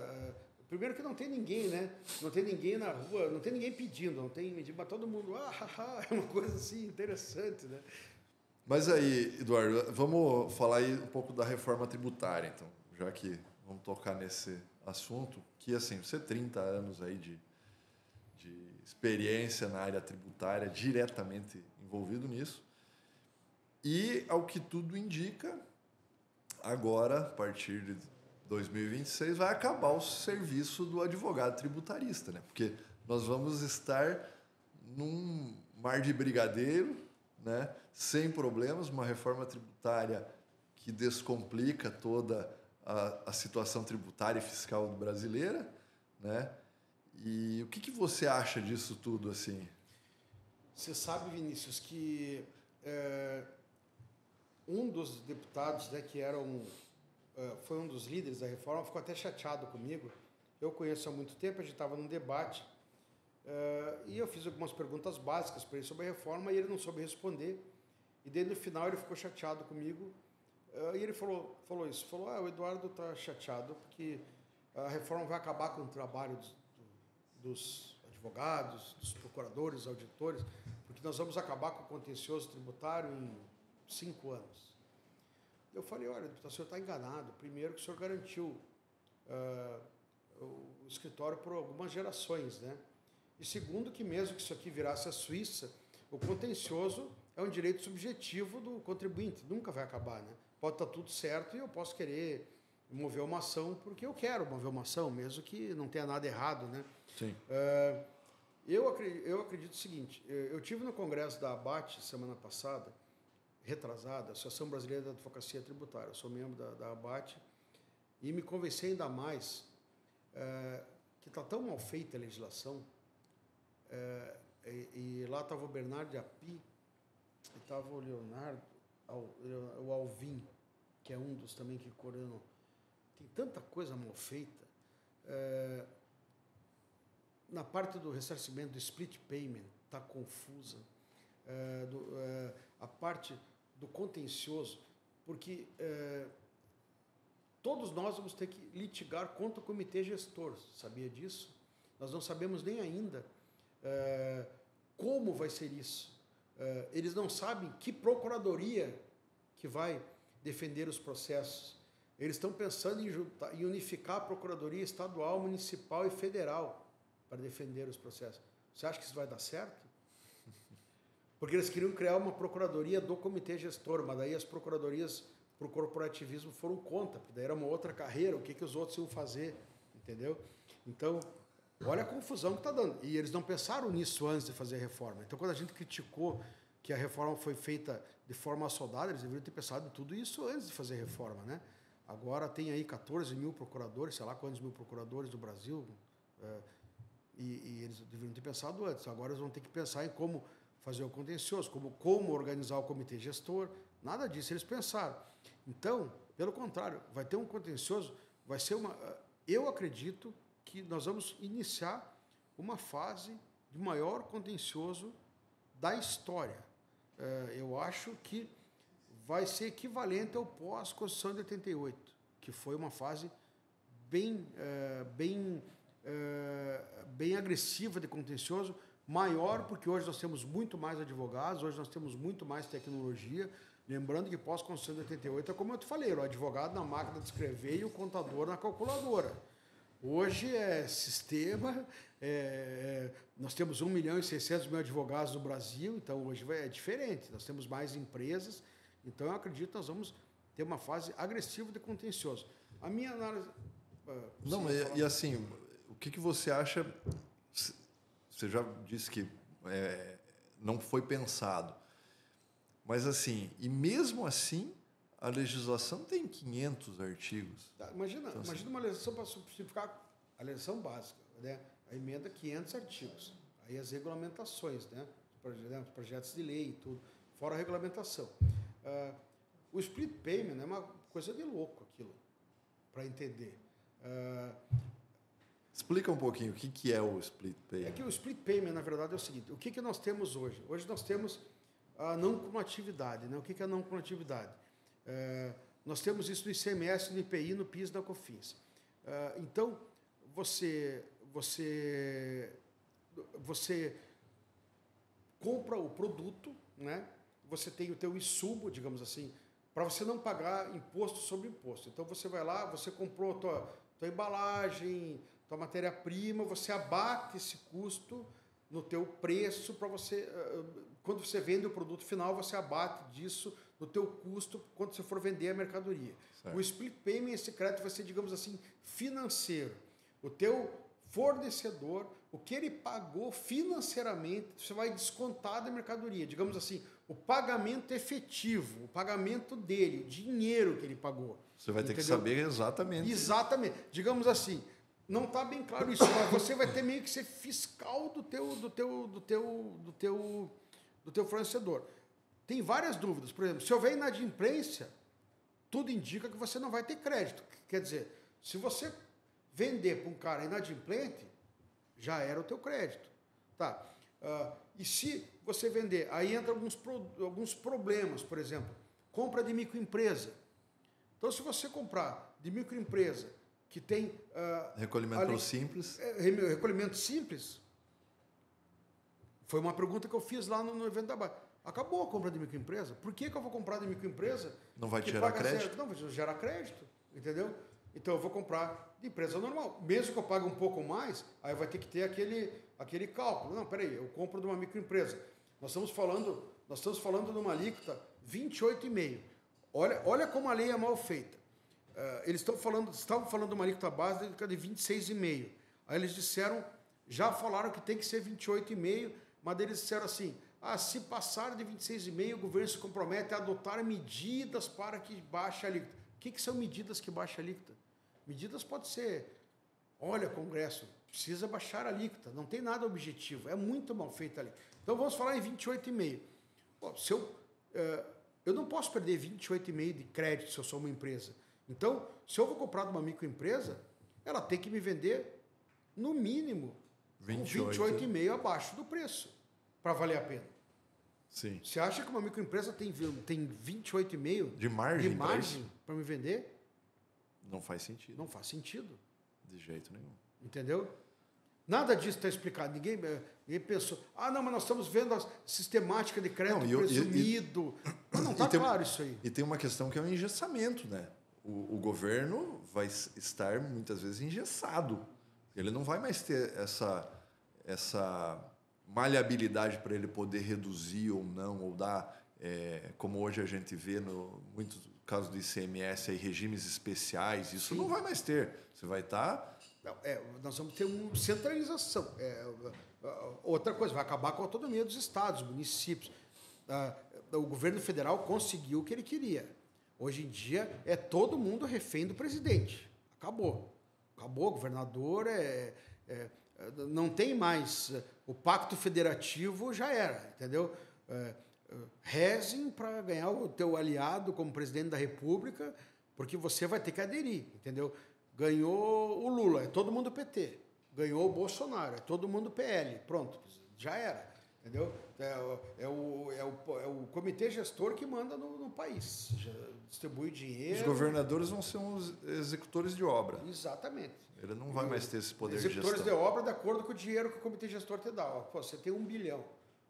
Primeiro que não tem ninguém, né? Não tem ninguém na rua, não tem ninguém pedindo, mas todo mundo, é uma coisa assim interessante, né? Mas aí, Eduardo, vamos falar aí um pouco da reforma tributária, então, já que vamos tocar nesse assunto, que assim, você 30 anos aí de experiência na área tributária, diretamente envolvido nisso, e ao que tudo indica, agora, a partir de 2026 vai acabar o serviço do advogado tributarista, né? Porque nós vamos estar num mar de brigadeiro, né? Sem problemas, uma reforma tributária que descomplica toda a situação tributária e fiscal brasileira, né? E o que você acha disso tudo, assim? Você sabe, Vinícius, que um dos deputados, né, que foi um dos líderes da reforma, ficou até chateado comigo. Eu conheço há muito tempo, a gente estava num debate e eu fiz algumas perguntas básicas para ele sobre a reforma e ele não soube responder. E daí no final ele ficou chateado comigo e ele falou isso, o Eduardo está chateado porque a reforma vai acabar com o trabalho dos advogados, dos procuradores, auditores, porque nós vamos acabar com o contencioso tributário em 5 anos. Eu falei, olha, o senhor está enganado. Primeiro que o senhor garantiu o escritório por algumas gerações, né? E segundo que mesmo que isso aqui virasse a Suíça, o contencioso é um direito subjetivo do contribuinte, nunca vai acabar, né? Pode estar tudo certo e eu posso querer mover uma ação porque eu quero mover uma ação, mesmo que não tenha nada errado, né? Sim. Eu acredito o seguinte, eu tive no congresso da ABAT semana passada, retrasada, Associação Brasileira da Advocacia Tributária. Eu sou membro da ABAT e me convenci ainda mais que está tão mal feita a legislação. E lá estava o Bernardo de Api, e estava o Leonardo, o Alvim, que é um dos também que coordenam. Tem tanta coisa mal feita. Na parte do ressarcimento, do split payment, está confusa. A parte do contencioso, porque todos nós vamos ter que litigar contra o comitê gestor, sabia disso? Nós não sabemos nem ainda como vai ser isso. Eles não sabem que procuradoria que vai defender os processos. Eles estão pensando em unificar a procuradoria estadual, municipal e federal para defender os processos. Você acha que isso vai dar certo? Porque eles queriam criar uma procuradoria do comitê gestor, mas daí as procuradorias para o corporativismo foram contra, porque daí era uma outra carreira, o que os outros iam fazer, entendeu? Então, olha a confusão que está dando. E eles não pensaram nisso antes de fazer a reforma. Então, quando a gente criticou que a reforma foi feita de forma assodada, eles deveriam ter pensado em tudo isso antes de fazer a reforma, né? Agora tem aí 14 mil procuradores, sei lá quantos mil procuradores do Brasil, e eles deveriam ter pensado antes. Agora eles vão ter que pensar em como fazer o contencioso, como organizar o comitê gestor, nada disso eles pensaram. Então, pelo contrário, vai ter um contencioso, vai ser eu acredito que nós vamos iniciar uma fase de maior contencioso da história. Eu acho que vai ser equivalente ao pós-Constituição de 88, que foi uma fase bem agressiva de contencioso, maior porque hoje nós temos muito mais advogados, hoje nós temos muito mais tecnologia. Lembrando que pós-Constituição de 88 é como eu te falei, o advogado na máquina de escrever e o contador na calculadora. Hoje é sistema, nós temos 1.600.000 advogados no Brasil, então hoje é diferente, nós temos mais empresas, então eu acredito que nós vamos ter uma fase agressiva de contencioso. A minha análise... Não, e assim, o que você acha... Você já disse que não foi pensado, mas assim, e mesmo assim, a legislação tem 500 artigos. Imagina, então, imagina uma legislação para simplificar a legislação básica, né? A emenda 500 artigos, aí as regulamentações, né? Os projetos de lei e tudo, fora a regulamentação. O split payment é uma coisa de louco aquilo, para entender. Explica um pouquinho o que é o split payment. É que o split payment, na verdade, é o seguinte, o que nós temos hoje? Hoje nós temos a não cumulatividade, né? O que é a não cumulatividade? Nós temos isso no ICMS, no IPI, no PIS e na COFINS. Então, você compra o produto, né? Você tem o teu insumo, digamos assim, para você não pagar imposto sobre imposto. Então, você vai lá, você comprou tua embalagem, tua matéria-prima, você abate esse custo no teu preço para você... Quando você vende o produto final, você abate disso no teu custo quando você for vender a mercadoria. Certo. O split payment, esse crédito vai ser, digamos assim, financeiro. O teu fornecedor, o que ele pagou financeiramente, você vai descontar da mercadoria. Digamos assim, o pagamento efetivo, o pagamento dele, o dinheiro que ele pagou. Você vai ter que saber exatamente. Exatamente. Digamos assim, não está bem claro isso, mas você vai ter meio que ser fiscal do teu fornecedor. Tem várias dúvidas. Por exemplo, se houver inadimplência, tudo indica que você não vai ter crédito. Quer dizer, se você vender para um cara inadimplente, já era o teu crédito. Tá? E se você vender, aí entra alguns problemas, por exemplo, compra de microempresa. Então, se você comprar de microempresa que tem... recolhimento simples. Recolhimento simples. Foi uma pergunta que eu fiz lá no evento da Baixa. Acabou a compra de microempresa. Por que eu vou comprar de microempresa? Não vai te gerar crédito? Não, vai gerar crédito. Entendeu? Então, eu vou comprar de empresa normal. Mesmo que eu pague um pouco mais, aí vai ter que ter aquele cálculo. Não, peraí, eu compro de uma microempresa. Nós estamos falando de uma alíquota 28,5%. Olha como a lei é mal feita. Eles estavam falando de uma alíquota básica de 26,5%. Aí eles já falaram que tem que ser 28,5%, mas eles disseram assim, se passar de 26,5%, o governo se compromete a adotar medidas para que baixe a alíquota. O que são medidas que baixam a alíquota? Medidas pode ser, olha, Congresso, precisa baixar a alíquota, não tem nada objetivo, é muito mal feita ali. Então vamos falar em 28,5%. Se eu não posso perder 28,5% de crédito se eu sou uma empresa. Então, se eu vou comprar de uma microempresa, ela tem que me vender, no mínimo, 28,5% abaixo do preço, para valer a pena. Sim. Você acha que uma microempresa tem 28,5% de margem para me vender? Não faz sentido. Não faz sentido. De jeito nenhum. Entendeu? Nada disso está explicado. Ninguém pensou, não, mas nós estamos vendo a sistemática de crédito presumido. Não está claro isso aí. E tem uma questão que é o engessamento, né? O governo vai estar, muitas vezes, engessado. Ele não vai mais ter essa maleabilidade para ele poder reduzir ou não, ou dar, como hoje a gente vê no muitos casos do ICMS, aí, regimes especiais. Isso não vai mais ter. Você vai estar... nós vamos ter uma centralização. Outra coisa, vai acabar com a autonomia dos estados, municípios. O governo federal conseguiu o que ele queria. Hoje em dia, é todo mundo refém do presidente. Acabou. Acabou, governador não tem mais. O pacto federativo já era, entendeu? Rezem para ganhar o teu aliado como presidente da República, porque você vai ter que aderir, entendeu? Ganhou o Lula, é todo mundo PT. Ganhou o Bolsonaro, é todo mundo PL. Pronto, já era. Entendeu? É o comitê gestor que manda no país. Distribui dinheiro. Os governadores vão ser os executores de obra. Exatamente. Ele não vai mais ter esse poder de gestão. Executores de obra de acordo com o dinheiro que o comitê gestor te dá. Ó, pô, você tem 1 bilhão.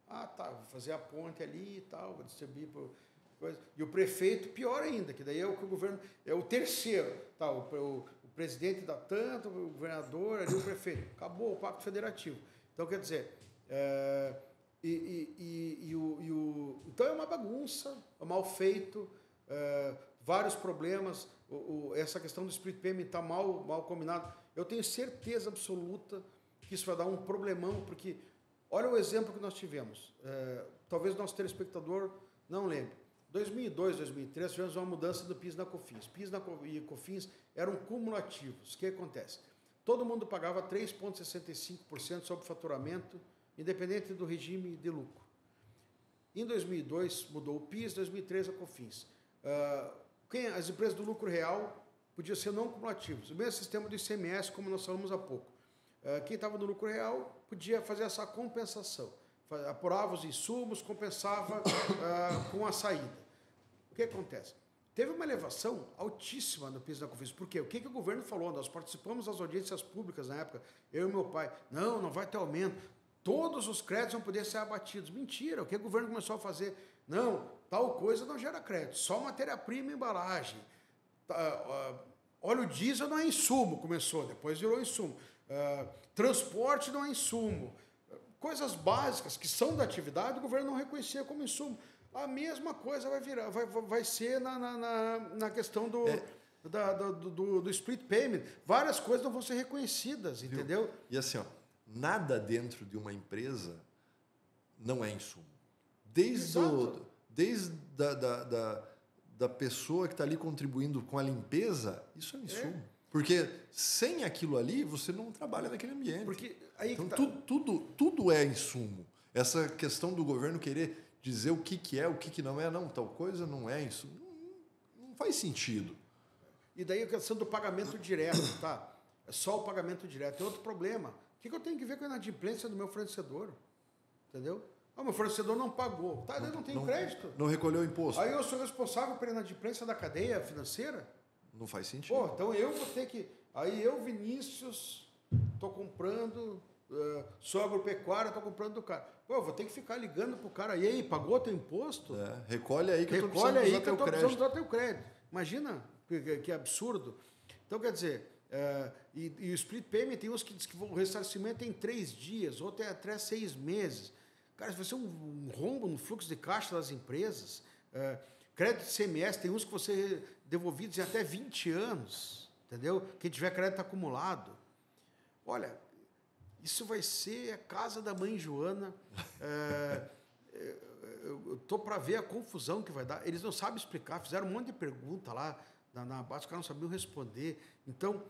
Ah, tá, vou fazer a ponte ali e tal, vou distribuir por coisa. E o prefeito, pior ainda, que daí é o que o governo... É o terceiro. Tá, o presidente dá tanto, o governador, ali o prefeito. Acabou o pacto federativo. Então, quer dizer... Então é uma bagunça, é mal feito, vários problemas, essa questão do split payment está mal combinado. Eu tenho certeza absoluta que isso vai dar um problemão, porque olha o exemplo que nós tivemos. Talvez o nosso telespectador não lembre. 2002, 2003, tivemos uma mudança do PIS na COFINS. PIS e COFINS eram cumulativos. O que acontece? Todo mundo pagava 3,65% sobre faturamento, independente do regime de lucro. Em 2002, mudou o PIS, 2003 a COFINS. As empresas do lucro real podiam ser não cumulativos. O mesmo sistema do ICMS, como nós falamos há pouco. Quem estava no lucro real podia fazer essa compensação. Apurava os insumos, compensava com a saída. O que acontece? Teve uma elevação altíssima no PIS da COFINS. Por quê? O que o governo falou? Nós participamos das audiências públicas na época, eu e meu pai. Não vai ter aumento. Todos os créditos vão poder ser abatidos. Mentira, o que o governo começou a fazer? Não, tal coisa não gera crédito, só matéria-prima e embalagem. Óleo diesel não é insumo, começou, depois virou insumo. Transporte não é insumo. Coisas básicas que são da atividade, o governo não reconhecia como insumo. A mesma coisa vai ser na questão do split payment. Várias coisas não vão ser reconhecidas, entendeu? E assim, ó, nada dentro de uma empresa não é insumo. Desde da pessoa que está ali contribuindo com a limpeza, isso é insumo. Porque sem aquilo ali, você não trabalha naquele ambiente. Porque aí então, tudo é insumo. Essa questão do governo querer dizer o que é, o que não é, não, tal coisa não é insumo. Não faz sentido. E daí a questão do pagamento direto, tá? É só o pagamento direto. Tem outro problema. O que eu tenho que ver com a inadimplência do meu fornecedor? Entendeu? Meu fornecedor não pagou. Tá, eu não tenho crédito. Não recolheu o imposto. Aí eu sou responsável pela inadimplência da cadeia financeira? Não faz sentido. Pô, então eu vou ter que... Aí eu, Vinícius, estou comprando, sou agropecuário, estou comprando do cara. Pô, eu vou ter que ficar ligando pro cara. E aí, pagou teu imposto? Recolhe aí que eu estou precisando usar teu crédito. Imagina que absurdo. Então, quer dizer... E o split payment tem uns que diz que o ressarcimento é em 3 dias, outro é até 6 meses. Cara, isso vai ser um rombo no fluxo de caixa das empresas. Crédito de CMS, tem uns que você devolvidos em até 20 anos, entendeu? Quem tiver crédito acumulado. Olha, isso vai ser a casa da mãe Joana. Eu estou para ver a confusão que vai dar. Eles não sabem explicar, fizeram um monte de pergunta lá na base, os caras não sabiam responder. Então,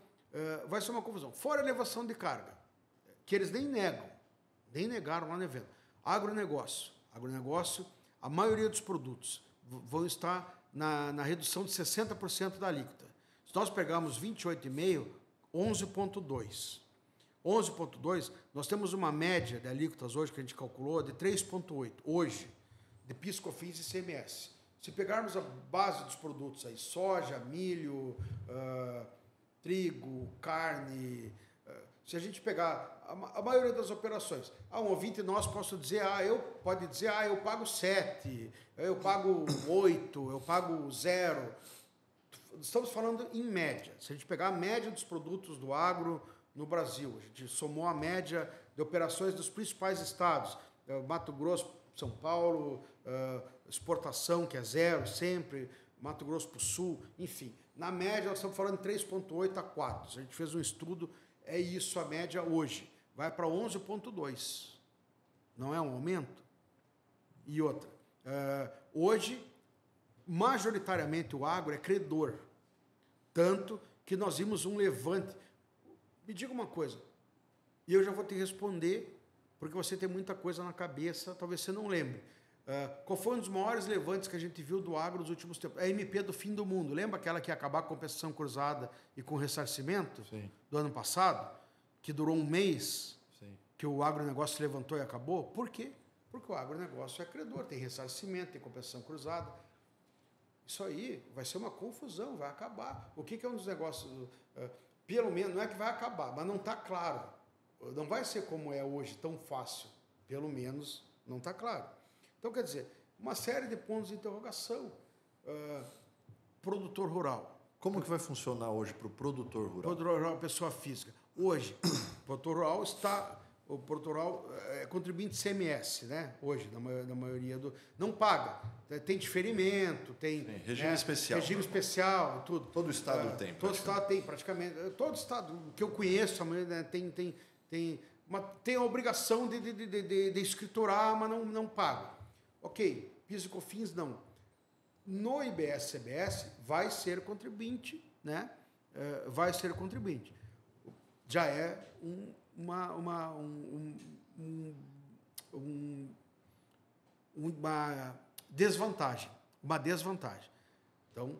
vai ser uma confusão. Fora a elevação de carga, que eles nem negaram lá no evento. Agronegócio, a maioria dos produtos vão estar na redução de 60% da alíquota. Se nós pegarmos 28,5%, 11,2%. 11,2%, nós temos uma média de alíquotas hoje que a gente calculou de 3,8%. Hoje, de PIS, COFINS e ICMS. Se pegarmos a base dos produtos aí, soja, milho, trigo, carne, se a gente pegar a maioria das operações, um ouvinte nosso pode dizer, eu pago 7, eu pago 8, eu pago 0. Estamos falando em média. Se a gente pegar a média dos produtos do agro no Brasil, a gente somou a média de operações dos principais estados, Mato Grosso, São Paulo, exportação, que é 0 sempre, Mato Grosso para o Sul, enfim. Na média, nós estamos falando de 3,8 a 4. Se a gente fez um estudo, é isso a média hoje. Vai para 11,2. Não é um aumento? E outra. Hoje, majoritariamente, o agro é credor. Tanto que nós vimos um levante. Me diga uma coisa, e eu já vou te responder, porque você tem muita coisa na cabeça, talvez você não lembre. Qual foi um dos maiores levantes que a gente viu do agro nos últimos tempos? A MP do fim do mundo. Lembra aquela que ia acabar com a compensação cruzada e com o ressarcimento? Sim. Do ano passado? Que durou um mês? Sim. Que o agronegócio se levantou e acabou? Por quê? Porque o agronegócio é credor, tem ressarcimento, tem compensação cruzada. Isso aí vai ser uma confusão, vai acabar. O que é um dos negócios, pelo menos, não é que vai acabar, mas não está claro. Não vai ser como é hoje, tão fácil. Pelo menos não está claro. Então, quer dizer, uma série de pontos de interrogação. Produtor rural. Como que vai funcionar hoje para o produtor rural? Produtor rural, pessoa física. Hoje, o produtor rural é contribuinte CMS, né? Hoje, na maioria do... Não paga. Tem diferimento, tem... Sim, regime especial. Regime especial e tudo. Todo estado tem. Todo estado tem, praticamente. Todo estado que eu conheço, né, tem a obrigação de escriturar, mas não paga. Ok, PIS e COFINS não. No IBS-CBS vai ser contribuinte, né? Vai ser contribuinte. Já é uma desvantagem. Uma desvantagem. Então,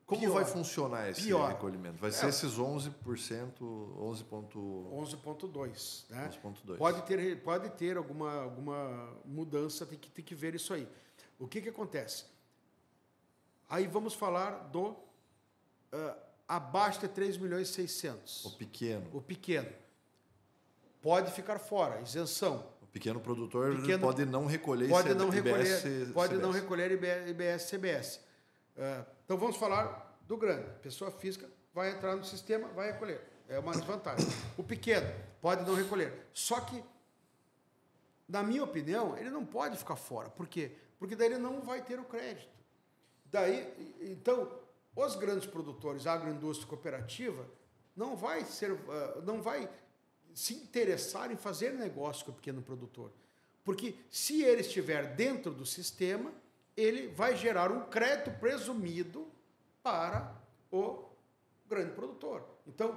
como pior, vai funcionar esse pior. recolhimento? Vai ser esses 11%, 11,2%, né? 11,2%. Pode ter alguma mudança, tem que ver isso aí. O que acontece? Aí vamos falar do abaixo de 3.600.000. O pequeno. Pode ficar fora, isenção. O pequeno produtor pode não recolher IBS-CBS. Então vamos falar do grande. Pessoa física vai entrar no sistema, vai recolher. É uma desvantagem. O pequeno pode não recolher. Só que, na minha opinião, ele não pode ficar fora. Por quê? Porque daí ele não vai ter o crédito. Então, os grandes produtores, a agroindústria cooperativa, não vai se interessar em fazer negócio com o pequeno produtor. Porque se ele estiver dentro do sistema, ele vai gerar um crédito presumido para o grande produtor. Então,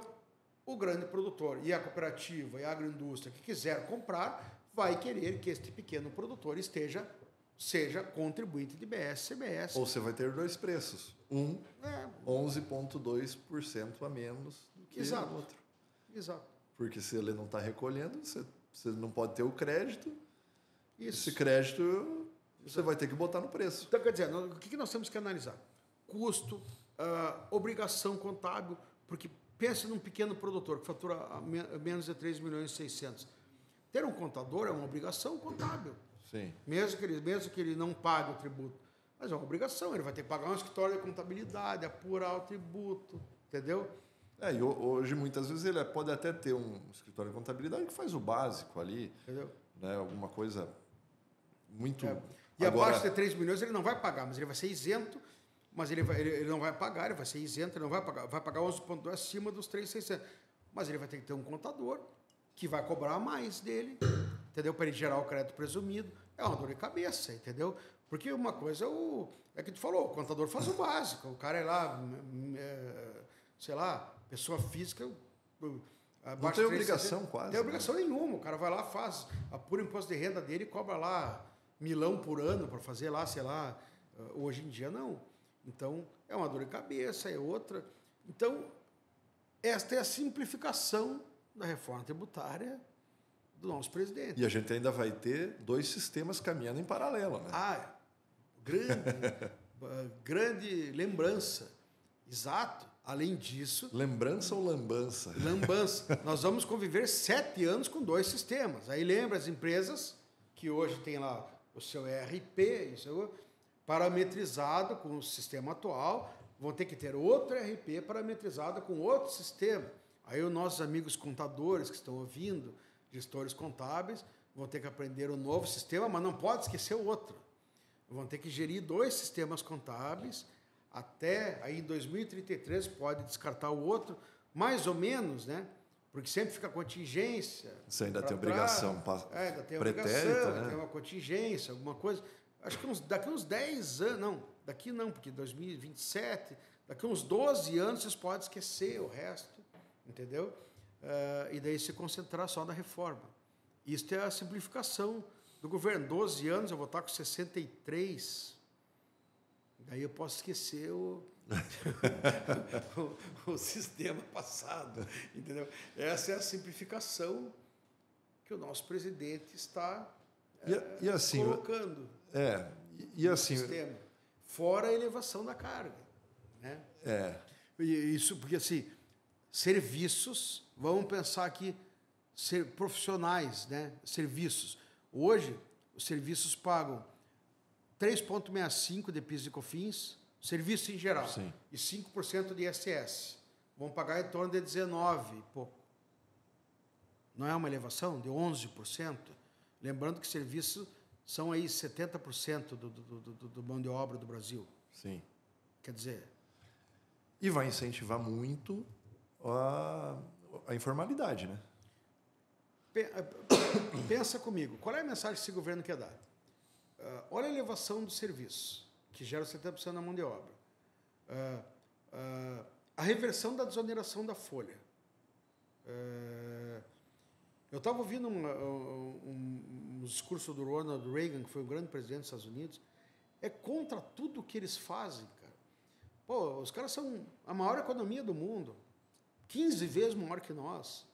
o grande produtor e a cooperativa e a agroindústria que quiser comprar, vai querer que este pequeno produtor seja contribuinte de IBS-CBS. Ou você vai ter dois preços. 11,2% a menos do que o outro. Exato. Porque se ele não está recolhendo, você não pode ter o crédito. Isso. Esse crédito você vai ter que botar no preço. Então, quer dizer, o que nós temos que analisar? Custo, obrigação contábil, porque pensa num pequeno produtor que fatura menos de 3.600.000. Ter um contador é uma obrigação contábil. Sim. Mesmo que ele não pague o tributo. Mas é uma obrigação, ele vai ter que pagar um escritório de contabilidade, apurar o tributo, entendeu? E hoje, muitas vezes, ele pode até ter um escritório de contabilidade que faz o básico ali, entendeu? Né? Alguma coisa muito... E abaixo de 3 milhões ele não vai pagar, mas ele vai ser isento, mas ele não vai pagar, ele vai ser isento, ele não vai pagar 11,2 acima dos 3.600. Mas ele vai ter que ter um contador que vai cobrar mais dele, entendeu? Para ele gerar o crédito presumido. É uma dor de cabeça, entendeu? Porque uma coisa é que tu falou, o contador faz o básico, o cara é lá, sei lá, pessoa física... Não tem obrigação quase. Não tem obrigação nenhuma, o cara vai lá, apura o imposto de renda dele e cobra lá $1.000 por ano para fazer lá, sei lá, hoje em dia não. Então, é uma dor de cabeça, é outra. Então, esta é a simplificação da reforma tributária do nosso presidente. E a gente ainda vai ter dois sistemas caminhando em paralelo, né? Grande lembrança. Exato. Além disso... Lembrança ou lambança? Lambança. Nós vamos conviver 7 anos com 2 sistemas. Aí lembra as empresas que hoje tem lá o seu ERP, parametrizado com o sistema atual, vão ter que ter outro ERP parametrizado com outro sistema. Aí os nossos amigos contadores que estão ouvindo, gestores contábeis, vão ter que aprender um novo sistema, mas não pode esquecer o outro. Vão ter que gerir 2 sistemas contábeis, até aí em 2033 pode descartar o outro, mais ou menos, né? Porque sempre fica contingência. Você ainda tem obrigação ainda tem pretérita, obrigação, né? Tem uma contingência, alguma coisa. Acho que daqui uns 10 anos, não, daqui não, porque 2027, daqui uns 12 anos vocês podem esquecer o resto, entendeu? E daí se concentrar só na reforma. Isso é a simplificação do governo. 12 anos, eu vou estar com 63. Daí eu posso esquecer o sistema passado, entendeu? Essa é a simplificação que que o nosso presidente está e assim, colocando no sistema. Fora a elevação da carga. Né? Isso porque, assim, serviços, vamos pensar aqui, profissionais, né? Serviços. Hoje, os serviços pagam 3,65% de PIS e COFINS, serviço em geral, Sim. e 5% de ISS. Vão pagar em torno de 19% e pouco. Não é uma elevação de 11%? Lembrando que serviços são aí 70% do mão de obra do Brasil. Sim. Quer dizer... E vai incentivar muito a informalidade, né? Pensa comigo, qual é a mensagem que esse governo quer dar? Olha a elevação do serviço, que gera 70% da mão de obra. A reversão da desoneração da folha. Eu estava ouvindo um discurso do Ronald Reagan, que foi o grande presidente dos Estados Unidos, é contra tudo o que eles fazem, cara. Pô, os caras são a maior economia do mundo, 15 vezes maior que nós.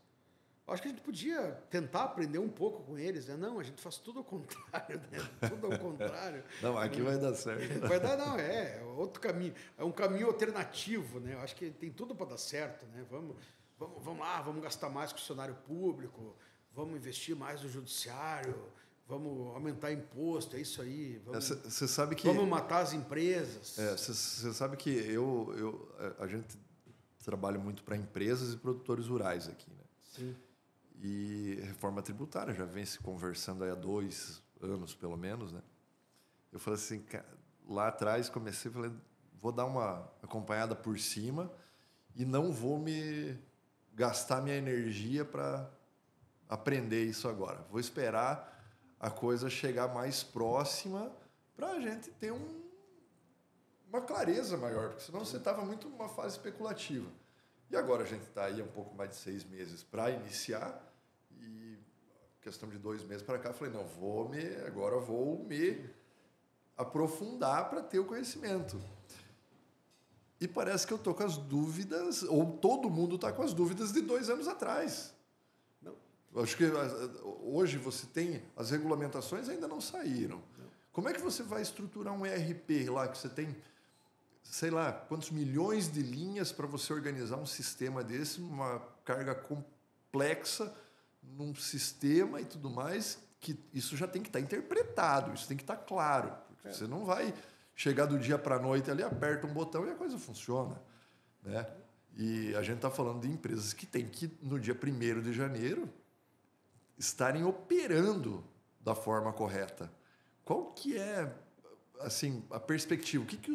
Acho que a gente podia tentar aprender um pouco com eles, né? Não, a gente faz tudo ao contrário, né? Tudo ao contrário. Não, aqui vai dar certo. Vai dar, não, é outro caminho, é um caminho alternativo, né? Eu acho que tem tudo para dar certo, né? Vamos lá, vamos gastar mais com o funcionário público, vamos investir mais no judiciário, vamos aumentar imposto, é isso aí. Você sabe que... Vamos matar as empresas. Você sabe que a gente trabalha muito para empresas e produtores rurais aqui, né? Sim. E reforma tributária já vem se conversando aí há 2 anos, pelo menos, né? Eu falei assim, lá atrás comecei, falei, vou dar uma acompanhada por cima e não vou me gastar minha energia para aprender isso agora. Vou esperar a coisa chegar mais próxima para a gente ter uma clareza maior, porque senão você estava muito numa fase especulativa. E agora a gente está aí há um pouco mais de 6 meses para iniciar e questão de 2 meses para cá, eu falei, não, agora vou me aprofundar para ter o conhecimento. E parece que eu estou com as dúvidas, ou todo mundo está com as dúvidas de 2 anos atrás. Não. Acho que hoje você tem, as regulamentações ainda não saíram. Não. Como é que você vai estruturar um ERP lá que você tem, sei lá, quantos milhões de linhas para você organizar um sistema desse, uma carga complexa, num sistema e tudo mais, que isso já tem que estar interpretado, isso tem que estar claro. Porque você não vai chegar do dia para a noite ali, aperta um botão e a coisa funciona. Né? E a gente está falando de empresas que têm que, no dia 1º de janeiro, estarem operando da forma correta. Qual que é, assim, a perspectiva? O que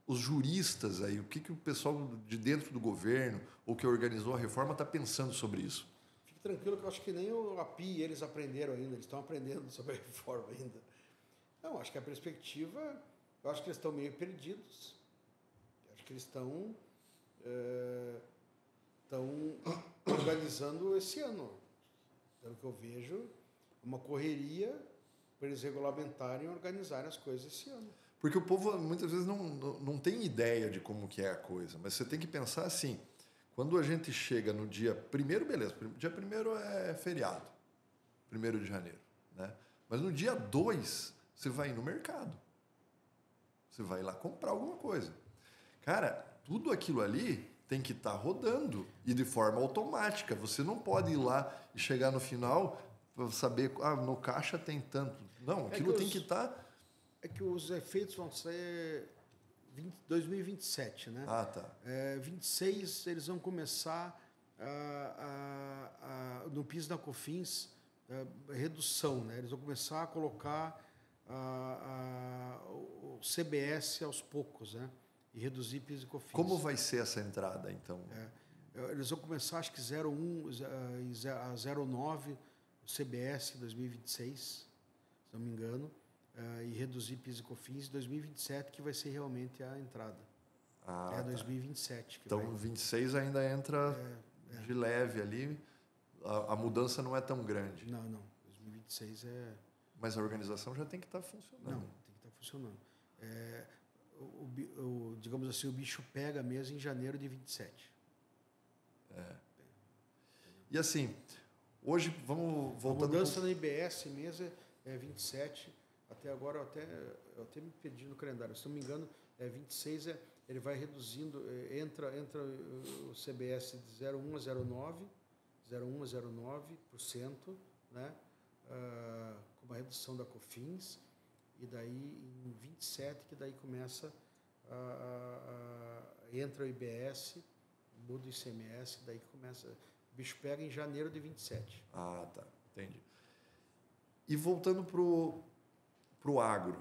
os juristas aí, o que o pessoal de dentro do governo ou que organizou a reforma está pensando sobre isso? Fique tranquilo que eu acho que nem o API eles aprenderam ainda, eles estão aprendendo sobre a reforma ainda. Não, acho que a perspectiva, eu acho que eles estão meio perdidos. Acho que eles estão organizando esse ano. Pelo que eu vejo, uma correria para eles regulamentarem e organizarem as coisas esse ano. Porque o povo muitas vezes não tem ideia de como que é a coisa, mas você tem que pensar assim, quando a gente chega no dia 1º, beleza, dia 1º é feriado, 1º de janeiro, né? Mas no dia 2, você vai ir no mercado, você vai lá comprar alguma coisa. Cara, tudo aquilo ali tem que estar rodando e de forma automática, você não pode ir lá e chegar no final para saber, no caixa tem tanto. Não, aquilo tem que estar... É que os efeitos vão ser 2027, né? Ah, tá. 26 eles vão começar no PIS da COFINS redução, né? Eles vão começar a colocar o CBS aos poucos, né? E reduzir PIS e COFINS. Como vai ser essa entrada, então? Eles vão começar, acho que 0,1 a 0,9 o CBS em 2026, se não me engano. E reduzir PIS e COFINS em 2027, que vai ser realmente a entrada. 2027. Que então, vai... 26 ainda entra de leve ali, a mudança não é tão grande. Não. 2026 é... Mas a organização já tem que estar funcionando. Não, tem que estar funcionando. Digamos assim, o bicho pega mesmo em janeiro de 27. E assim, Hoje, vamos voltando... A mudança na IBS mesmo é 27. Até agora, eu até me perdi no calendário. Se não me engano, 26, ele vai reduzindo, entra o CBS de 0,1 a 0,9%, né? Com uma redução da COFINS, e daí em 27, que daí começa entra o IBS, muda o ICMS, daí que começa... O bicho pega em janeiro de 27. Ah, tá. Entendi. E voltando para o agro.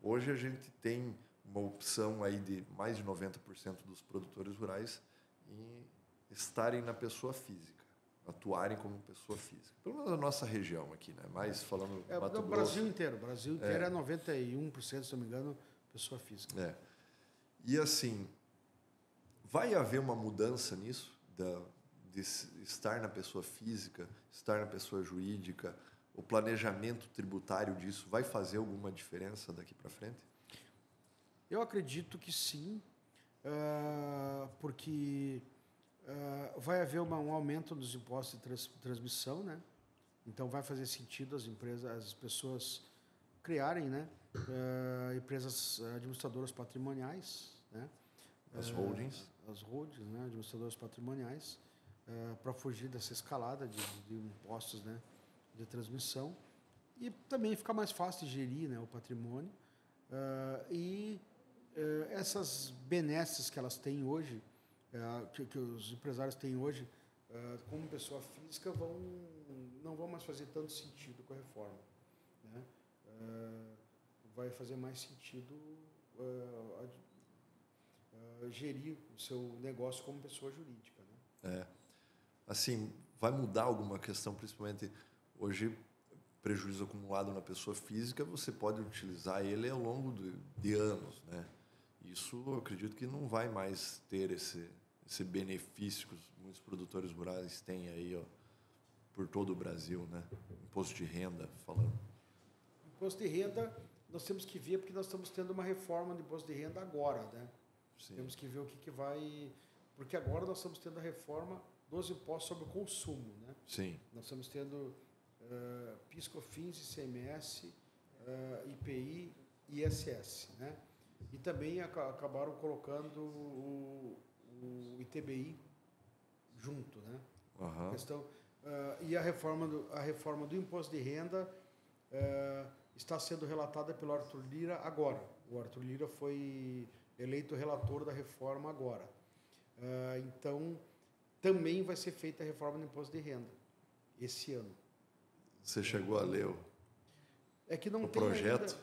Hoje a gente tem uma opção aí de mais de 90% dos produtores rurais em estarem na pessoa física, atuarem como pessoa física. Pelo menos na nossa região aqui, né? Mais falando Mato Grosso. Brasil inteiro. O Brasil inteiro é 91%, se não me engano, pessoa física. É. E assim, vai haver uma mudança nisso? De estar na pessoa física, estar na pessoa jurídica? O planejamento tributário disso vai fazer alguma diferença daqui para frente? Eu acredito que sim, porque vai haver um aumento dos impostos de transmissão, né? Então vai fazer sentido as pessoas criarem, né? Empresas administradoras patrimoniais, né? As holdings. As holdings, né? Administradoras patrimoniais, para fugir dessa escalada de impostos, né? De transmissão, e também fica mais fácil de gerir, né? O patrimônio. Essas benesses que elas têm hoje, que os empresários têm hoje, como pessoa física, não vão mais fazer tanto sentido com a reforma, né? Vai fazer mais sentido gerir o seu negócio como pessoa jurídica, né? Assim, vai mudar alguma questão, principalmente hoje, prejuízo acumulado na pessoa física, você pode utilizar ele ao longo de anos, né? Isso, eu acredito que não vai mais ter esse benefício que muitos produtores rurais têm aí, ó, por todo o Brasil, né? Imposto de renda, falando. Imposto de renda, nós temos que ver, porque nós estamos tendo uma reforma do imposto de renda agora, né? Sim. Temos que ver o que vai... Porque agora nós estamos tendo a reforma dos impostos sobre o consumo, né? Sim. Nós estamos tendo PIS, COFINS, ICMS, IPI e ISS, né? E também acabaram colocando o ITBI junto, né? Uhum. Questão, e a reforma do imposto de renda está sendo relatada pelo Arthur Lira agora. O Arthur Lira foi eleito relator da reforma agora. Então, também vai ser feita a reforma do imposto de renda esse ano. Você chegou a ler o não projeto?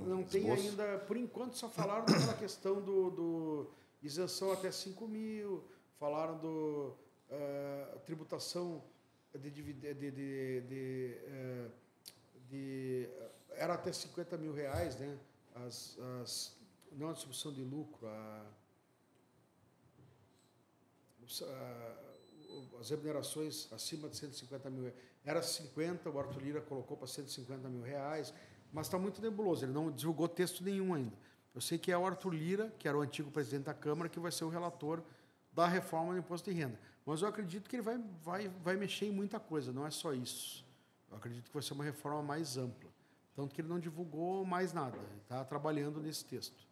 Não tem ainda, por enquanto só falaram daquela questão do isenção até 5 mil, falaram do tributação era até 50 mil reais, né? Não a distribuição de lucro, as remunerações acima de 150 mil reais. Era 50, o Arthur Lira colocou para 150 mil reais, mas está muito nebuloso, ele não divulgou texto nenhum ainda. Eu sei que é o Arthur Lira, que era o antigo presidente da Câmara, que vai ser o relator da reforma do imposto de renda. Mas eu acredito que ele vai mexer em muita coisa, não é só isso. Eu acredito que vai ser uma reforma mais ampla. Tanto que ele não divulgou mais nada, ele está trabalhando nesse texto.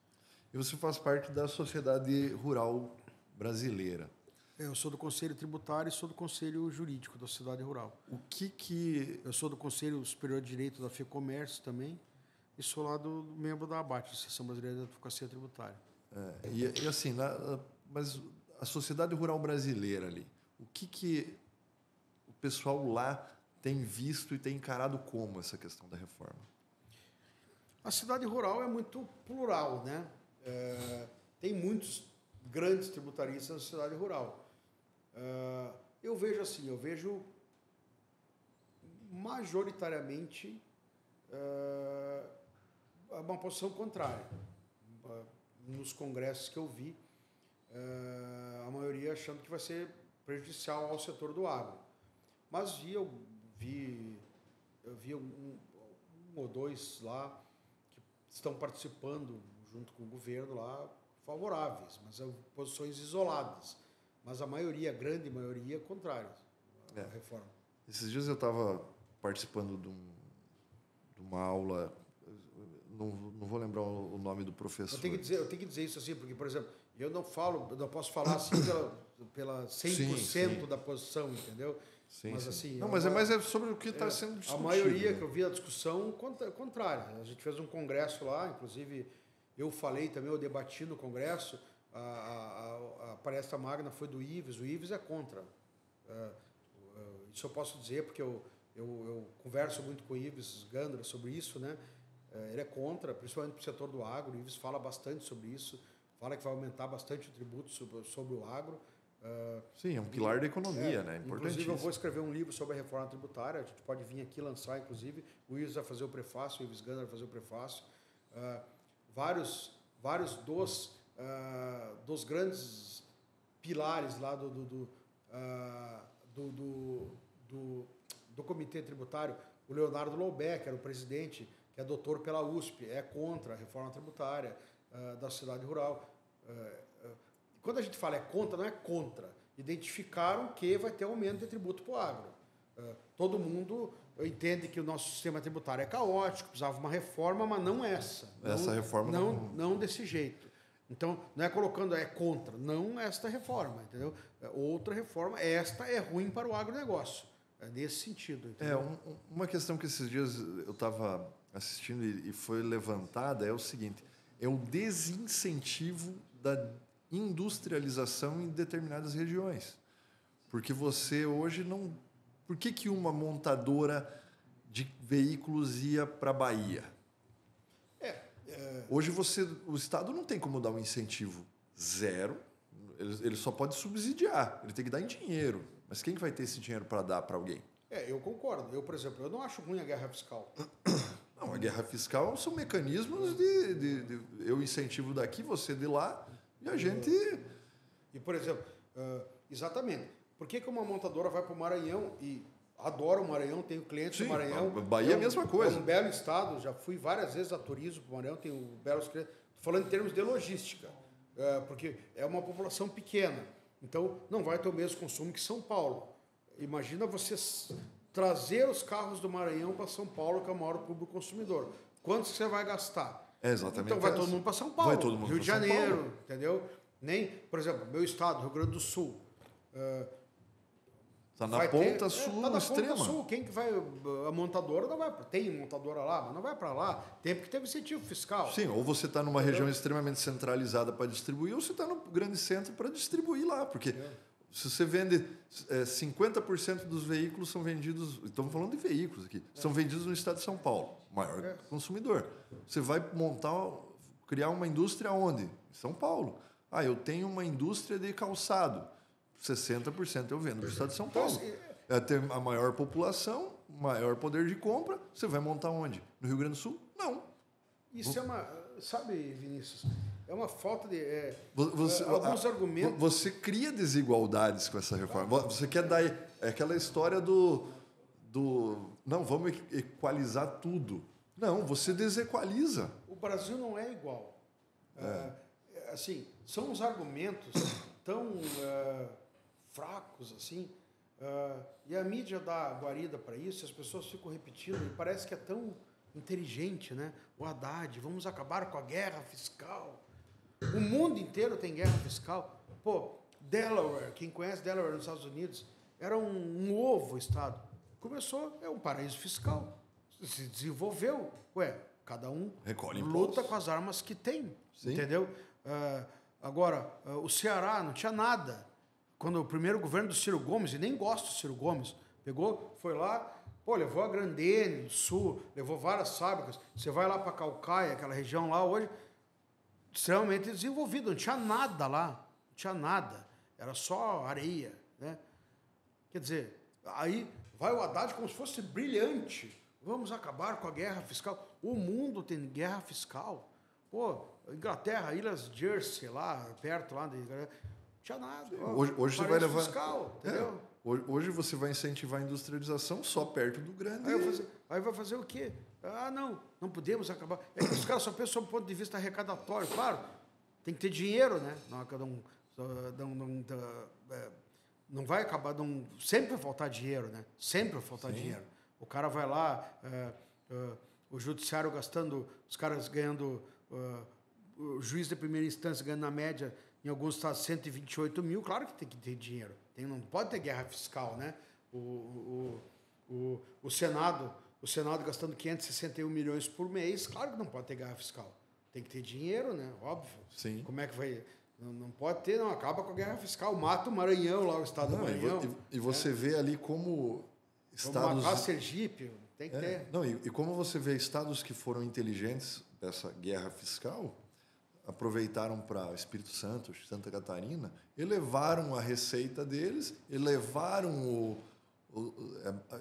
E você faz parte da Sociedade Rural Brasileira. Eu sou do Conselho Tributário e sou do Conselho Jurídico da Sociedade Rural. Eu sou do Conselho Superior de Direito da FEComércio também e sou lá membro da ABAT, Associação Brasileira de Advocacia Tributária. E assim, mas a Sociedade Rural Brasileira ali, o que o pessoal lá tem visto e tem encarado como essa questão da reforma? A cidade rural é muito plural, né? Tem muitos grandes tributaristas na cidade rural. Eu vejo majoritariamente uma posição contrária. Nos congressos que eu vi, a maioria achando que vai ser prejudicial ao setor do agro. Mas eu vi um ou dois lá que estão participando junto com o governo lá, favoráveis, mas posições isoladas. Mas a grande maioria, contrária à reforma. Esses dias eu estava participando de uma aula, não vou lembrar o nome do professor. Eu tenho que dizer isso assim, porque, por exemplo, eu não posso falar assim pela 100% da posição, entendeu? Sim, mas sim. assim... Não, mas é sobre o que está sendo discutido. A maioria que eu vi a discussão contrária. A gente fez um congresso lá, inclusive eu falei também, eu debati no congresso, a palestra magna foi do Ives, o Ives é contra. Isso eu posso dizer porque eu converso muito com o Ives Gandra sobre isso, né? Ele é contra, principalmente para o setor do agro. O Ives fala bastante sobre isso, fala que vai aumentar bastante o tributo sobre o agro. Sim, é um pilar da economia, né? Inclusive, eu vou escrever um livro sobre a reforma tributária, a gente pode vir aqui lançar, inclusive. O Ives vai fazer o prefácio, o Ives Gandra vai fazer o prefácio. Vários dos grandes pilares lá do Comitê Tributário, o Leonardo Loubeck, era o presidente, que é doutor pela USP, é contra a reforma tributária da sociedade rural. Quando a gente fala contra, não é contra. Identificaram que vai ter aumento de tributo para o agro. Todo mundo entende que o nosso sistema tributário é caótico, precisava de uma reforma, mas não essa. Essa reforma não desse jeito. Então, não é colocando contra, não esta reforma, entendeu? Outra reforma, esta é ruim para o agronegócio. É nesse sentido. Entendeu? Uma questão que esses dias eu estava assistindo e foi levantada é o seguinte: é o desincentivo da industrialização em determinadas regiões. Porque você hoje não... Por que uma montadora de veículos ia para a Bahia? Hoje o Estado não tem como dar um incentivo zero, ele só pode subsidiar, ele tem que dar em dinheiro. Mas quem vai ter esse dinheiro para dar para alguém? Eu concordo. Eu, por exemplo, eu não acho ruim a guerra fiscal. Não, a guerra fiscal são mecanismos eu incentivo daqui, você de lá, e a gente... E, por exemplo, exatamente, por que uma montadora vai para o Maranhão e adoro o Maranhão, tenho clientes do Maranhão. A Bahia é a mesma coisa. É um belo estado, já fui várias vezes a turismo para o Maranhão, tenho belos clientes. Estou falando em termos de logística, porque é uma população pequena, então não vai ter o mesmo consumo que São Paulo. Imagina você trazer os carros do Maranhão para São Paulo, que é o maior público consumidor. Quanto você vai gastar? Exatamente. Então vai todo mundo para São Paulo, vai todo mundo Rio de Janeiro, entendeu? Nem, por exemplo, meu estado, Rio Grande do Sul. Está na ponta sul extrema. Ponta sul. Quem que vai? A montadora não vai. Tem montadora lá, mas não vai para lá. Tem porque tem incentivo fiscal. Sim, ou você está numa região extremamente centralizada para distribuir, ou você está no grande centro para distribuir lá. Porque se você vende 50% dos veículos são vendidos. Estamos falando de veículos aqui. São vendidos no estado de São Paulo, maior consumidor. Você vai criar uma indústria onde? Em São Paulo. Eu tenho uma indústria de calçado. 60% eu vendo no estado de São Paulo. Ter a maior população, maior poder de compra, você vai montar onde? No Rio Grande do Sul? Não. Isso é uma... Sabe, Vinícius, é uma falta de... alguns argumentos... Você cria desigualdades com essa reforma. Você quer dar... É aquela história do... Não, vamos equalizar tudo. Não, você desequaliza. O Brasil não é igual. Assim, são uns argumentos tão... fracos, assim, e a mídia dá guarida para isso, as pessoas ficam repetindo, e parece que é tão inteligente, né? O Haddad, vamos acabar com a guerra fiscal. O mundo inteiro tem guerra fiscal. Pô, Delaware, quem conhece Delaware nos Estados Unidos, era um ovo estado. Começou, é um paraíso fiscal. Se desenvolveu. Cada um recolhe luta com as armas que tem, entendeu? Agora, o Ceará não tinha nada. Quando o primeiro governo do Ciro Gomes, e nem gosto do Ciro Gomes, pegou, foi lá, levou a Grandene do Sul, levou várias fábricas. Você vai lá para Caucaia, aquela região lá hoje, extremamente desenvolvida, não tinha nada lá, não tinha nada, era só areia, né? Quer dizer, aí vai o Haddad como se fosse brilhante, vamos acabar com a guerra fiscal. O mundo tem guerra fiscal. Inglaterra, Ilhas Jersey, lá, perto lá de... tinha nada. Hoje você vai levar... fiscal, entendeu? Hoje você vai incentivar a industrialização só perto do grande... Aí vai fazer o quê? Não podemos acabar... os caras só pensam do ponto de vista arrecadatório. Claro, tem que ter dinheiro, né? não vai acabar... sempre vai faltar dinheiro, né? Sempre vai faltar dinheiro. O cara vai lá, o judiciário gastando, os caras ganhando... o juiz de primeira instância ganhando, na média, em alguns estados, 128 mil. Claro que tem que ter dinheiro. Não pode ter guerra fiscal, né? O Senado gastando 561 milhões por mês, claro que não pode ter guerra fiscal. Tem que ter dinheiro, né? Óbvio. Sim. Como é que vai... Não pode ter, não. Acaba com a guerra fiscal. Mata o Maranhão lá, o estado do Maranhão. E você vê ali como estados... Vamos matar Sergipe, tem que ter. Não, e como você vê estados que foram inteligentes dessa guerra fiscal, aproveitaram para Espírito Santo, Santa Catarina, elevaram a receita deles,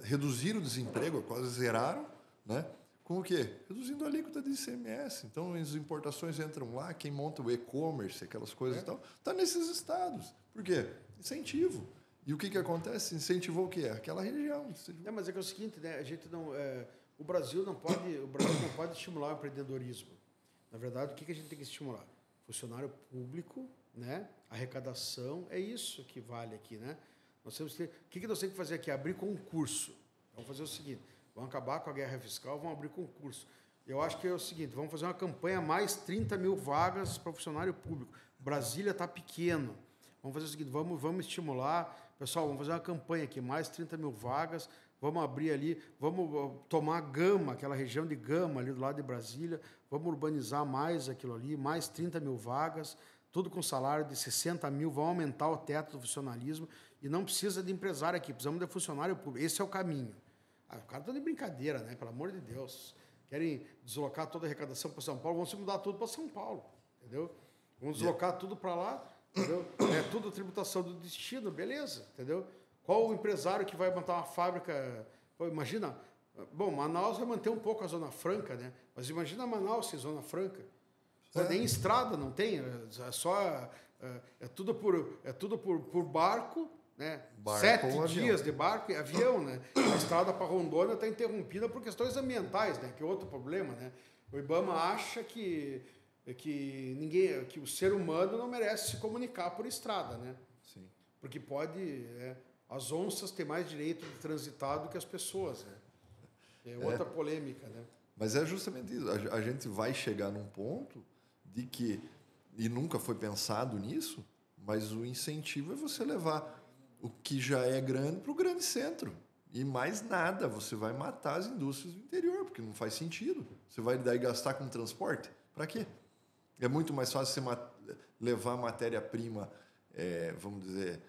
reduziram o desemprego, quase zeraram, né? Com o quê? Reduzindo a alíquota de ICMS. Então, as importações entram lá, quem monta o e-commerce, aquelas coisas e tal, está nesses estados. Por quê? Incentivo. E o que acontece? Incentivou o quê? Aquela região. Mas é que é o seguinte, né? A gente não... o Brasil não pode estimular o empreendedorismo. Na verdade, o que a gente tem que estimular? Funcionário público, né? Arrecadação, é isso que vale aqui, né? O que nós temos que fazer aqui? Abrir concurso. Vamos fazer o seguinte, vamos acabar com a guerra fiscal, vamos abrir concurso. Eu acho que é o seguinte, vamos fazer uma campanha mais 30 mil vagas para funcionário público. Brasília está pequeno. Vamos fazer o seguinte, vamos estimular, pessoal, vamos fazer uma campanha aqui, mais 30 mil vagas, vamos abrir ali, vamos tomar Gama, aquela região de Gama, ali do lado de Brasília, vamos urbanizar mais aquilo ali, mais 30 mil vagas, tudo com salário de 60 mil, vamos aumentar o teto do funcionalismo, e não precisa de empresário aqui, precisamos de funcionário público. Esse é o caminho. O cara está de brincadeira, né? Pelo amor de Deus. Querem deslocar toda a arrecadação para São Paulo, vão se mudar tudo para São Paulo, entendeu? Vão deslocar tudo para lá, entendeu? É tudo tributação do destino, beleza, entendeu? Qual o empresário que vai montar uma fábrica? Pô, imagina, bom, Manaus vai manter um pouco a Zona Franca, né? Mas imagina Manaus sem Zona Franca. Nem estrada não tem, é só... É tudo por barco, né? 7 dias de barco e avião, né? A estrada para Rondônia está interrompida por questões ambientais, né? Que é outro problema, né? O IBAMA acha que o ser humano não merece se comunicar por estrada, né? Sim. Porque pode... as onças têm mais direito de transitar do que as pessoas, né? É outra polêmica, né? Mas é justamente isso. A gente vai chegar num ponto de que, e nunca foi pensado nisso, mas o incentivo é você levar o que já é grande para o grande centro. E mais nada, você vai matar as indústrias do interior, porque não faz sentido. Você vai daí gastar com transporte? Para quê? É muito mais fácil você levar matéria-prima, vamos dizer,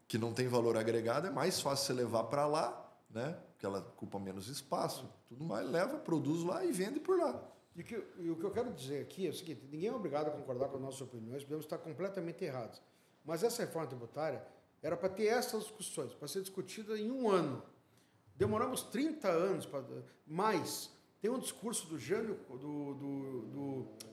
que não tem valor agregado, é mais fácil você levar para lá, né? Porque ela ocupa menos espaço, tudo mais, leva, produz lá e vende por lá. E o que eu quero dizer aqui é o seguinte, ninguém é obrigado a concordar com as nossas opiniões, podemos estar completamente errados. Mas essa reforma tributária era para ter essas discussões, para ser discutida em 1 ano. Demoramos 30 anos, mais. Tem um discurso do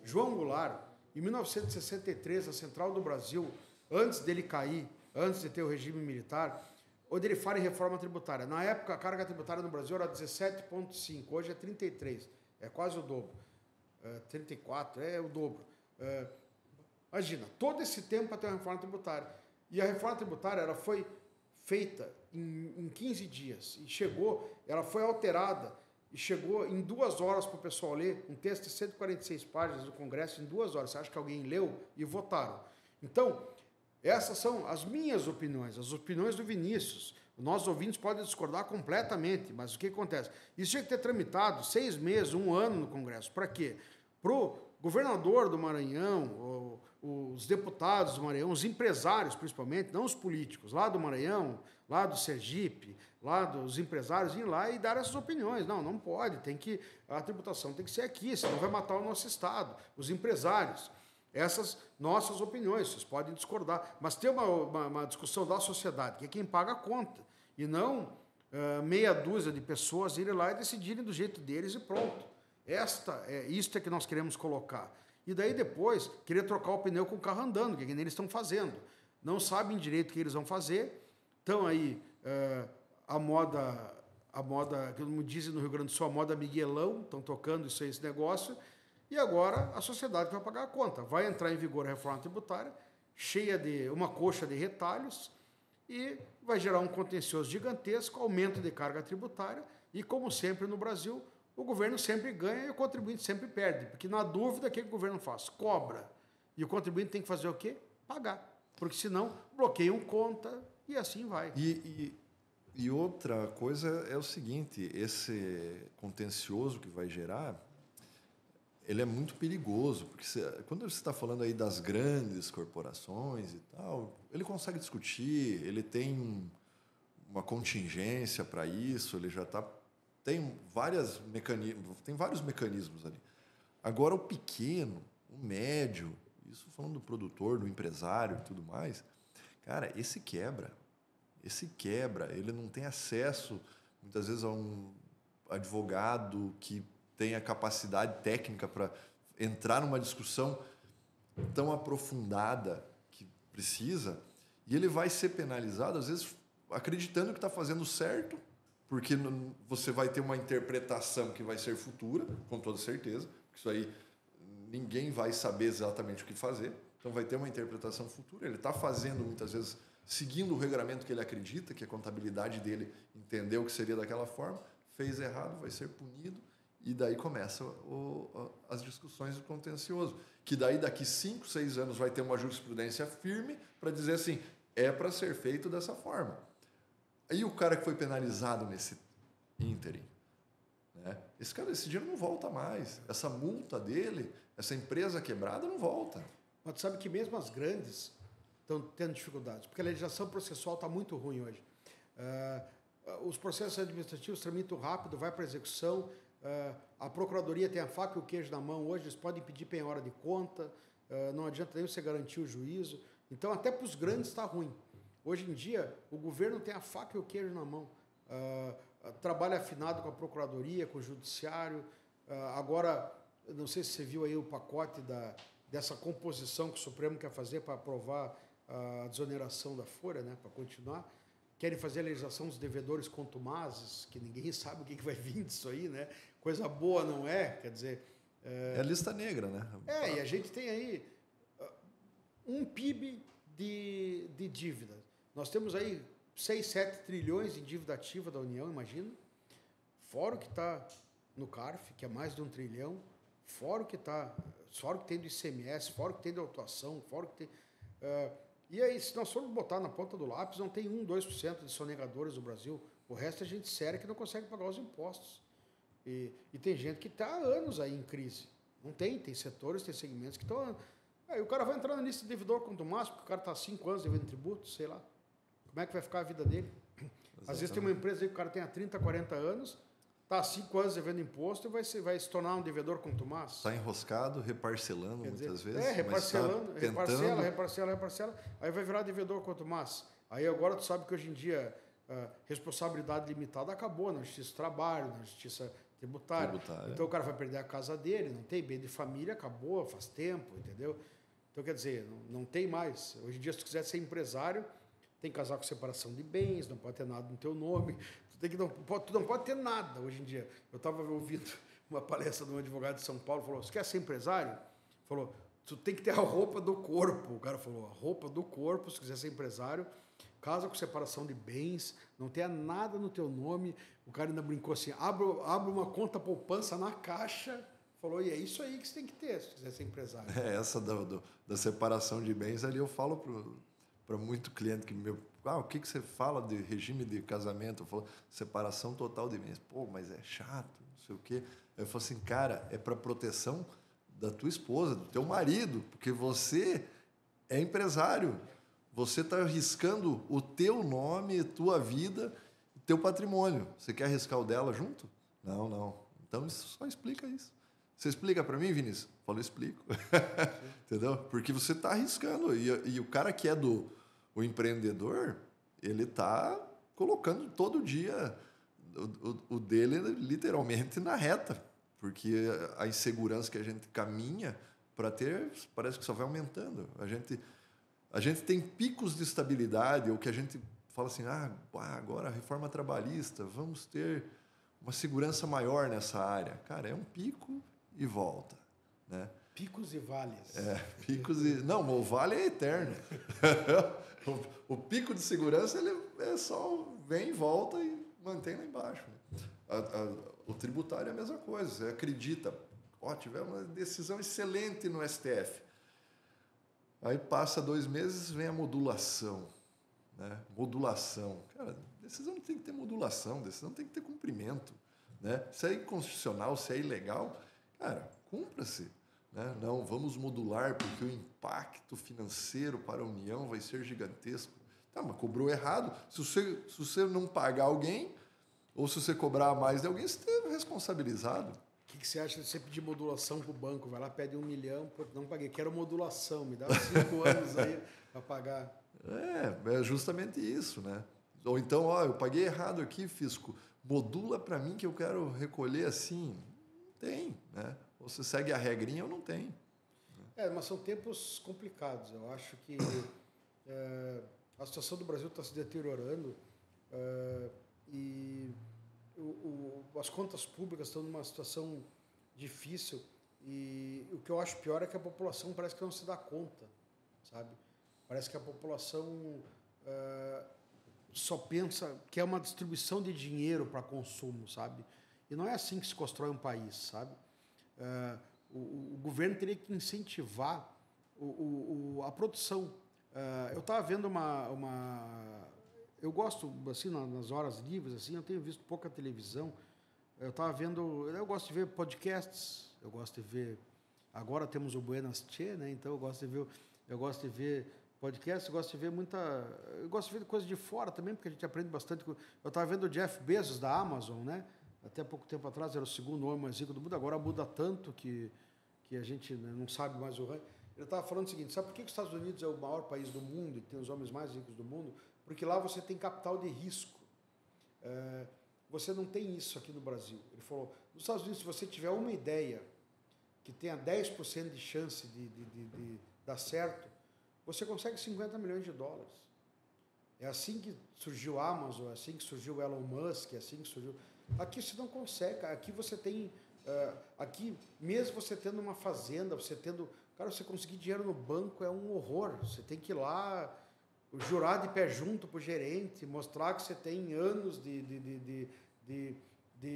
João Goulart, em 1963, na Central do Brasil, antes dele cair, antes de ter o regime militar, onde ele fala em reforma tributária. Na época, a carga tributária no Brasil era 17,5, hoje é 33, é quase o dobro. 34, é o dobro. Imagina, todo esse tempo para ter uma reforma tributária. E a reforma tributária ela foi feita em 15 dias. E ela foi alterada e chegou em 2 horas para o pessoal ler, um texto de 146 páginas do Congresso em 2 horas. Você acha que alguém leu e votaram? Então, essas são as minhas opiniões, as opiniões do Vinícius. Os nossos ouvintes podem discordar completamente, mas o que acontece? Isso tinha que ter tramitado 6 meses, 1 ano no Congresso. Para quê? Para o governador do Maranhão, os deputados do Maranhão, os empresários principalmente, não os políticos, lá do Maranhão, lá do Sergipe, lá dos empresários, ir lá e dar essas opiniões. Não pode, a tributação tem que ser aqui, senão vai matar o nosso Estado, os empresários. Essas nossas opiniões, vocês podem discordar, mas tem uma discussão da sociedade, que é quem paga a conta, e não meia dúzia de pessoas irem lá e decidirem do jeito deles e pronto. Isto é que nós queremos colocar. E daí depois, querer trocar o pneu com o carro andando, que é que eles estão fazendo. Não sabem direito o que eles vão fazer, estão aí a moda, como dizem no Rio Grande do Sul, a moda Miguelão, estão tocando esse negócio, e agora a sociedade vai pagar a conta. Vai entrar em vigor a reforma tributária, cheia de uma coxa de retalhos, e vai gerar um contencioso gigantesco, aumento de carga tributária e, como sempre no Brasil, o governo sempre ganha e o contribuinte sempre perde, porque na dúvida, o que o governo faz? Cobra. E o contribuinte tem que fazer o quê? Pagar. Porque senão bloqueiam conta e assim vai. E outra coisa é o seguinte, esse contencioso que vai gerar, ele é muito perigoso, porque quando você está falando aí das grandes corporações e tal, ele consegue discutir, ele tem uma contingência para isso, ele já tem vários mecanismos ali. Agora o pequeno, o médio, isso falando do produtor, do empresário e tudo mais, cara, esse quebra, ele não tem acesso muitas vezes a um advogado que tenha capacidade técnica para entrar numa discussão tão aprofundada que precisa, e ele vai ser penalizado, às vezes, acreditando que está fazendo certo, porque você vai ter uma interpretação que vai ser futura, com toda certeza, porque isso aí ninguém vai saber exatamente o que fazer, então vai ter uma interpretação futura, ele está fazendo muitas vezes seguindo o regramento que ele acredita, que a contabilidade dele entendeu que seria daquela forma, fez errado, vai ser punido, e daí começa as discussões do contencioso, que daí daqui 5, 6 anos vai ter uma jurisprudência firme para dizer assim, é para ser feito dessa forma. Aí o cara que foi penalizado nesse ínterim, né? Esse cara, esse dinheiro não volta mais, essa multa dele, essa empresa quebrada não volta. Mas tu sabe que mesmo as grandes estão tendo dificuldades, porque a legislação processual está muito ruim hoje. Os processos administrativos tramitam rápido, vai para execução, a procuradoria tem a faca e o queijo na mão hoje, eles podem pedir penhora de conta, não adianta nem você garantir o juízo. Então, até para os grandes está ruim. Hoje em dia, o governo tem a faca e o queijo na mão. Trabalha afinado com a procuradoria, com o judiciário. Agora, não sei se você viu aí o pacote dessa composição que o Supremo quer fazer para aprovar a desoneração da folha, né, para continuar. Querem fazer a legislação dos devedores contumazes, que ninguém sabe o que vai vir disso aí, né? Coisa boa não é, quer dizer... É a lista negra, né? E a gente tem aí um PIB de dívida. Nós temos aí 6, 7 trilhões de dívida ativa da União, imagina. Fora o que está no CARF, que é mais de 1 trilhão, fora o que tem do ICMS, fora o que tem de autuação, fora o que tem... E aí, se nós formos botar na ponta do lápis, não tem 1, 2% de sonegadores no Brasil. O resto é gente séria que não consegue pagar os impostos. E tem gente que está há anos aí em crise. Não tem setores, tem segmentos que estão... Aí o cara vai entrar na lista de devedor contumaz, porque o cara está há 5 anos devendo tributo, sei lá. Como é que vai ficar a vida dele? Exatamente. Às vezes tem uma empresa aí que o cara tem há 30, 40 anos, está há 5 anos devendo imposto e vai se tornar um devedor contumaz. Está enroscado, reparcelando muitas vezes. Reparcelando, reparcela, aí vai virar devedor contumaz. Aí agora tu sabe que hoje em dia responsabilidade limitada acabou na justiça do trabalho, na justiça tributária. Então o cara vai perder a casa dele, não tem bem de família, acabou, faz tempo, entendeu? Então quer dizer, não tem mais. Hoje em dia, se tu quiser ser empresário, tem que casar com separação de bens, não pode ter nada no teu nome, tu não pode ter nada hoje em dia. Eu estava ouvindo uma palestra de um advogado de São Paulo, falou, você quer ser empresário? Falou, tu tem que ter a roupa do corpo. O cara falou, a roupa do corpo, se quiser ser empresário, casa com separação de bens, não tenha nada no teu nome. O cara ainda brincou assim, abre uma conta poupança na Caixa. Falou, e é isso aí que você tem que ter, se quiser ser empresário. Essa da separação de bens ali eu falo para muito cliente que o que você fala de regime de casamento? Eu falo, separação total de bens. Pô, mas é chato, não sei o quê. Eu falo assim, cara, é para proteção da tua esposa, do teu marido, porque você é empresário. Você está arriscando o teu nome, tua vida, teu patrimônio. Você quer arriscar o dela junto? Não. Então, isso só explica isso. Você explica para mim, Vinícius? Eu falo, explico. Entendeu? Porque você está arriscando. E o cara que é o empreendedor, ele está colocando todo dia o dele literalmente na reta. Porque a insegurança que a gente caminha para ter, parece que só vai aumentando. A gente tem picos de estabilidade, ou que a gente fala assim, agora a reforma trabalhista, vamos ter uma segurança maior nessa área. Cara, é um pico e volta, né? Picos e vales. Picos e... Não, o vale é eterno. O pico de segurança, ele é só vem, volta e mantém lá embaixo. O tributário é a mesma coisa. Você acredita, tivemos uma decisão excelente no STF. Aí passa 2 meses, vem a modulação. Né? Modulação. Cara, decisão não tem que ter modulação, decisão tem que ter cumprimento. Né? Se é inconstitucional, se é ilegal, cara, cumpra-se. Né? Não, vamos modular porque o impacto financeiro para a União vai ser gigantesco. Tá, mas cobrou errado. Se você não pagar alguém, ou se você cobrar mais de alguém, você está responsabilizado. O que você acha de você pedir modulação para o banco? Vai lá, pede 1 milhão, não paguei, quero modulação, me dá 5 anos aí para pagar. É justamente isso, né? Ou então, eu paguei errado aqui, fisco, modula para mim que eu quero recolher assim. Não tem, né? Ou você segue a regrinha ou não tem. Mas são tempos complicados. Eu acho que a situação do Brasil está se deteriorando e as contas públicas estão numa situação difícil e o que eu acho pior é que a população parece que não se dá conta, sabe? Parece que a população só pensa que é uma distribuição de dinheiro para consumo, sabe? E não é assim que se constrói um país, sabe? O governo teria que incentivar a produção. Eu estava vendo eu gosto, assim, nas horas livres, assim, eu tenho visto pouca televisão. Eu gosto de ver podcasts, eu gosto de ver... Agora temos o Buenas Tchê, né? Então eu gosto de ver podcasts, eu gosto de ver coisas de fora também, porque a gente aprende bastante. Eu estava vendo o Jeff Bezos, da Amazon, né? Até pouco tempo atrás era o 2º homem mais rico do mundo, agora muda tanto que a gente não sabe mais o ranking. Ele estava falando o seguinte, sabe por que os Estados Unidos é o maior país do mundo e tem os homens mais ricos do mundo? Porque lá você tem capital de risco. Você não tem isso aqui no Brasil. Ele falou, nos Estados Unidos, se você tiver uma ideia que tenha 10% de chance de dar certo, você consegue 50 milhões de dólares. É assim que surgiu a Amazon, é assim que surgiu o Elon Musk, é assim que surgiu... Aqui você não consegue, aqui você tem... aqui, mesmo você tendo uma fazenda, Cara, você conseguir dinheiro no banco é um horror. Você tem que ir lá, jurar de pé junto para o gerente, mostrar que você tem anos de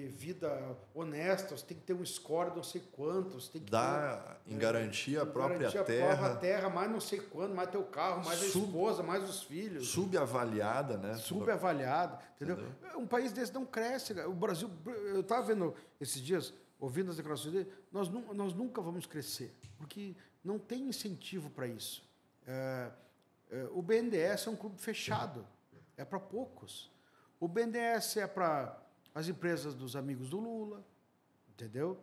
vida honesta, você tem que ter um score de não sei quantos. Tem que dar em garantia a própria terra. Mais não sei quanto, mais teu carro, mais a esposa, mais os filhos. Subavaliada, né? Subavaliada, entendeu? Um país desse não cresce. O Brasil, eu estava vendo esses dias, ouvindo as declarações dele, nós nunca vamos crescer, porque não tem incentivo para isso. O BNDES é um clube fechado, é para poucos. O BNDES é para as empresas dos amigos do Lula, entendeu?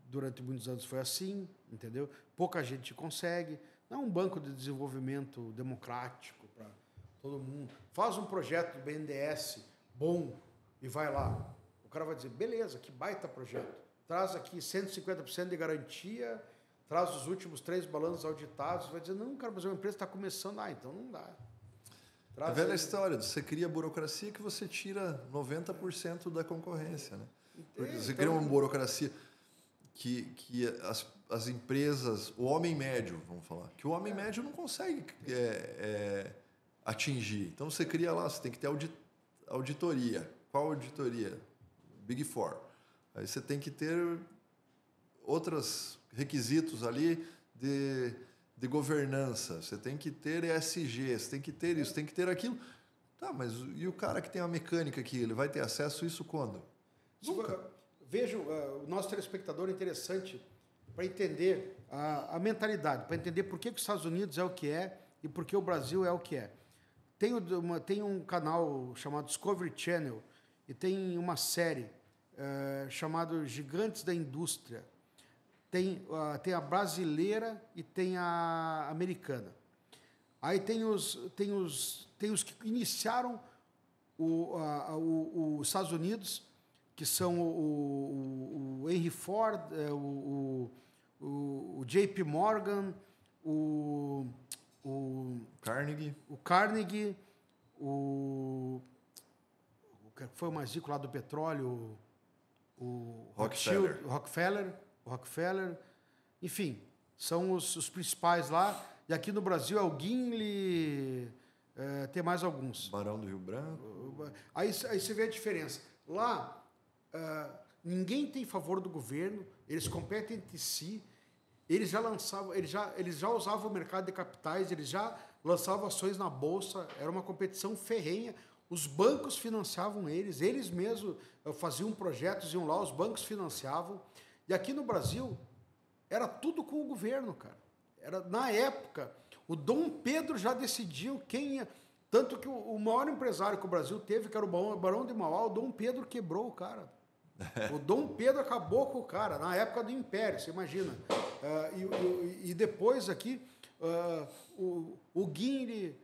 Durante muitos anos foi assim, entendeu? Pouca gente consegue. Não é um banco de desenvolvimento democrático para todo mundo. Faz um projeto do BNDES bom e vai lá. O cara vai dizer, beleza, que baita projeto. Traz aqui 150% de garantia, traz os últimos 3 balanços auditados. Vai dizer, não, cara, mas a empresa está começando. Então não dá. A velha história, você cria burocracia que você tira 90% da concorrência. Né? Você cria uma burocracia que as empresas, o homem médio, vamos falar, que o homem médio não consegue atingir. Então você cria lá, você tem que ter auditoria. Qual auditoria? Big Four. Aí você tem que ter outros requisitos ali de governança, você tem que ter ESG, você tem que ter isso, tem que ter aquilo. Tá, mas e o cara que tem a mecânica aqui, ele vai ter acesso a isso quando? Nunca. Vejo o nosso telespectador interessante para entender a mentalidade, para entender por que os Estados Unidos é o que é e por que o Brasil é o que é. Tem um canal chamado Discovery Channel e tem uma série chamada Gigantes da Indústria. Tem a brasileira e tem a americana. Aí tem os que iniciaram os Estados Unidos, que são o Henry Ford, o JP Morgan, o Carnegie, o que foi o mais rico lá do petróleo, o Rockefeller. enfim, são os principais lá. E aqui no Brasil é o Gimli, tem mais alguns. Barão do Rio Branco. Aí você vê a diferença. Lá, ninguém tem favor do governo, eles competem entre si, eles já usavam o mercado de capitais, eles já lançavam ações na bolsa, era uma competição ferrenha. Os bancos financiavam eles mesmos faziam projetos, iam lá, os bancos financiavam. E aqui no Brasil, era tudo com o governo, cara. Na época, o Dom Pedro já decidiu quem ia... Tanto que o maior empresário que o Brasil teve, que era o Barão de Mauá, o Dom Pedro quebrou o cara. O Dom Pedro acabou com o cara, na época do Império, você imagina. E depois aqui, o Guinle,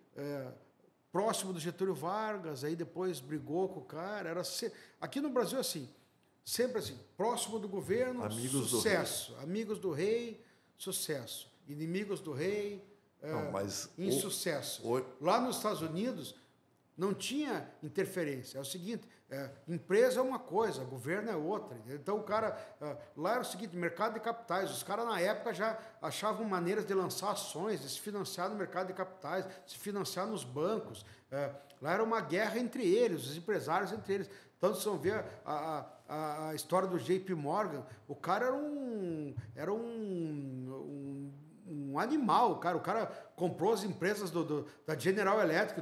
próximo do Getúlio Vargas, aí depois brigou com o cara. Aqui no Brasil, assim, sempre assim, próximo do governo, amigos sucesso. Amigos do rei, sucesso. Inimigos do rei, insucesso. Lá nos Estados Unidos, não tinha interferência. É o seguinte, empresa é uma coisa, governo é outra. Então, o cara... lá era o seguinte, mercado de capitais. Os caras, na época, já achavam maneiras de lançar ações, de se financiar no mercado de capitais, se financiar nos bancos. Lá era uma guerra entre eles, os empresários entre eles. Então, vocês vão ver a história do JP Morgan. O cara era um animal, o cara comprou as empresas da General Electric,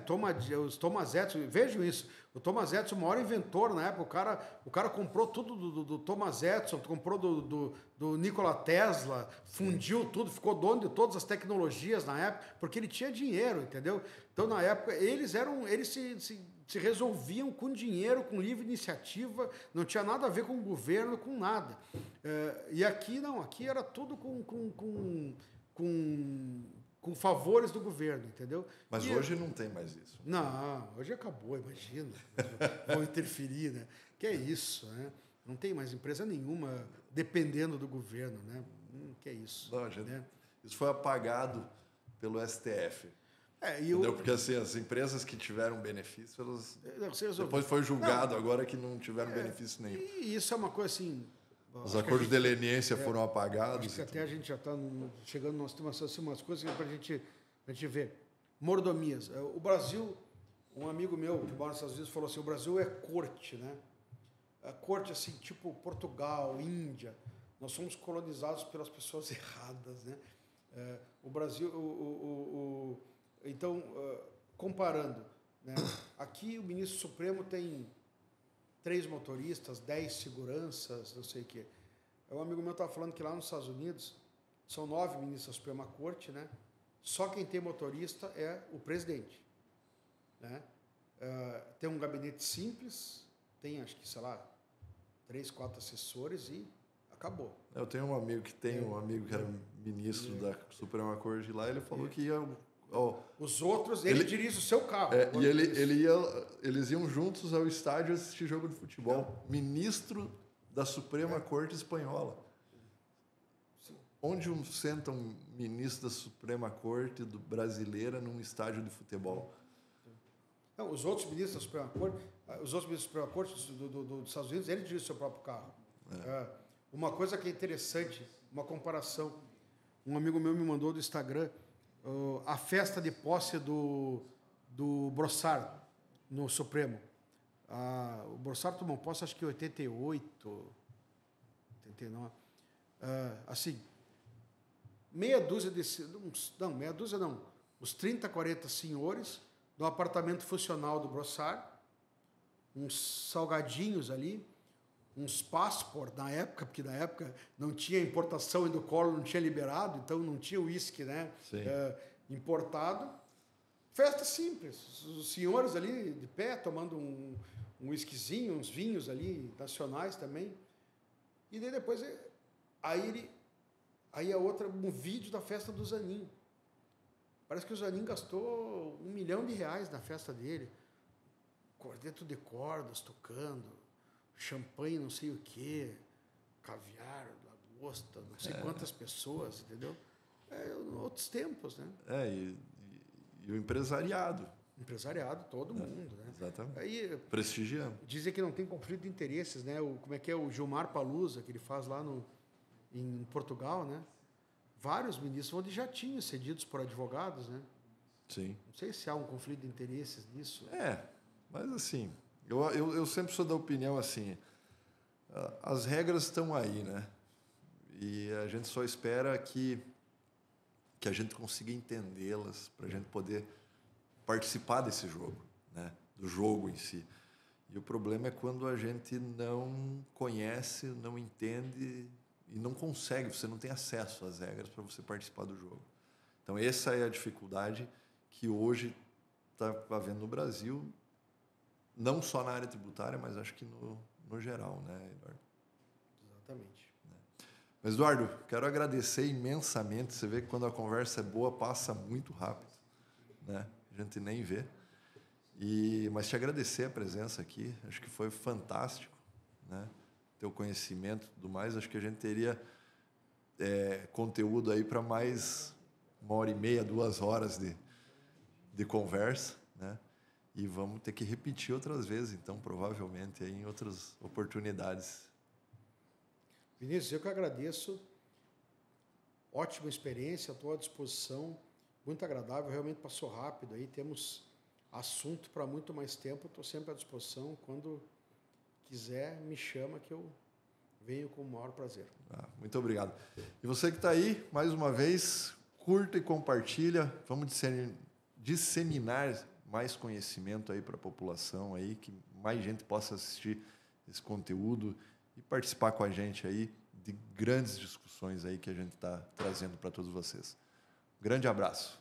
os Thomas Edison, vejam isso, o Thomas Edison, o maior inventor na época, o cara comprou tudo do Thomas Edison, comprou do Nikola Tesla, fundiu tudo, ficou dono de todas as tecnologias na época, porque ele tinha dinheiro, entendeu? Então, na época, eles se resolviam com dinheiro, com livre iniciativa, não tinha nada a ver com o governo, com nada. E aqui não, aqui era tudo com favores do governo, entendeu? Mas hoje não tem mais isso. Não, hoje acabou, imagina. Vão interferir, né? Que é isso, né? Não tem mais empresa nenhuma dependendo do governo, né? Que é isso. Não, gente, né? Isso foi apagado pelo STF. Entendeu? Porque assim, as empresas que tiveram benefício, elas depois foi julgado agora que não tiveram benefício nenhum. E isso é uma coisa assim... Os acordos de leniência foram apagados. Acho que até a gente já está chegando, nós temos assim, umas coisas para a gente ver. Mordomias. O Brasil, um amigo meu que mora nos Estados Unidos falou assim, o Brasil é corte, né? É corte assim, tipo Portugal, Índia. Nós somos colonizados pelas pessoas erradas, né? O Brasil, então, comparando, né? Aqui o ministro Supremo tem 3 motoristas, 10 seguranças, não sei o quê. Um amigo meu estava falando que lá nos Estados Unidos são 9 ministros da Suprema Corte, né? Só quem tem motorista é o presidente, né? Tem um gabinete simples, tem acho que, sei lá, 3, 4 assessores e acabou. Eu tenho um amigo que era ministro da Suprema Corte lá, ele falou que ia... Os outros, ele dirige o seu carro. E eles iam juntos ao estádio assistir jogo de futebol. Ministro da Suprema Corte Espanhola. Sim. Onde senta um ministro da Suprema Corte brasileira num estádio de futebol? Não, os outros ministros da Suprema Corte, dos Estados Unidos, ele dirige o seu próprio carro. Uma coisa que é interessante, uma comparação. Um amigo meu me mandou do Instagram a festa de posse do Brossard no Supremo. O Brossard tomou posse acho que em 88, 89. Assim, uns 30, 40 senhores do apartamento funcional do Brossard, uns salgadinhos ali, uns passport na época, porque na época não tinha importação e do Collor não tinha liberado, então não tinha uísque, né? Importado. Festa simples, os senhores ali de pé tomando um uísquezinho, uns vinhos ali nacionais também. E daí depois aí a outra, um vídeo da festa do Zanin. Parece que o Zanin gastou R$1 milhão na festa dele. Quarteto de cordas tocando, champanhe não sei o quê, caviar, lagosta, não sei quantas pessoas, entendeu? Outros tempos, né? E o empresariado. Empresariado, todo mundo, né? Exatamente. Aí, prestigiando. Dizem que não tem conflito de interesses, né? Como é que é o Gilmar Palusa, que ele faz lá em Portugal, né? vários ministros onde já tinham cedidos por advogados, né? Sim. Não sei se há um conflito de interesses nisso. Mas assim, eu sempre sou da opinião assim, as regras estão aí, né? E a gente só espera que a gente consiga entendê-las para a gente poder participar desse jogo, né? Do jogo em si. E o problema é quando a gente não conhece, não entende e não consegue, você não tem acesso às regras para você participar do jogo. Então, essa é a dificuldade que hoje está havendo no Brasil, não só na área tributária, mas acho que no geral, né, Eduardo? Exatamente. Mas, Eduardo, quero agradecer imensamente. Você vê que quando a conversa é boa, passa muito rápido, né? A gente nem vê. Mas te agradecer a presença aqui, acho que foi fantástico, né? Teu conhecimento e tudo mais, acho que a gente teria conteúdo aí para mais 1h30, 2 horas de conversa, né? E vamos ter que repetir outras vezes, então, provavelmente, aí, em outras oportunidades. Vinícius, eu que agradeço. Ótima experiência, estou à disposição, muito agradável, realmente passou rápido aí, temos assunto para muito mais tempo, estou sempre à disposição. Quando quiser, me chama que eu venho com o maior prazer. Muito obrigado. E você que está aí, mais uma vez, curta e compartilha. Vamos disseminar mais conhecimento aí para a população, aí, que mais gente possa assistir esse conteúdo e participar com a gente aí de grandes discussões aí que a gente está trazendo para todos vocês. Grande abraço.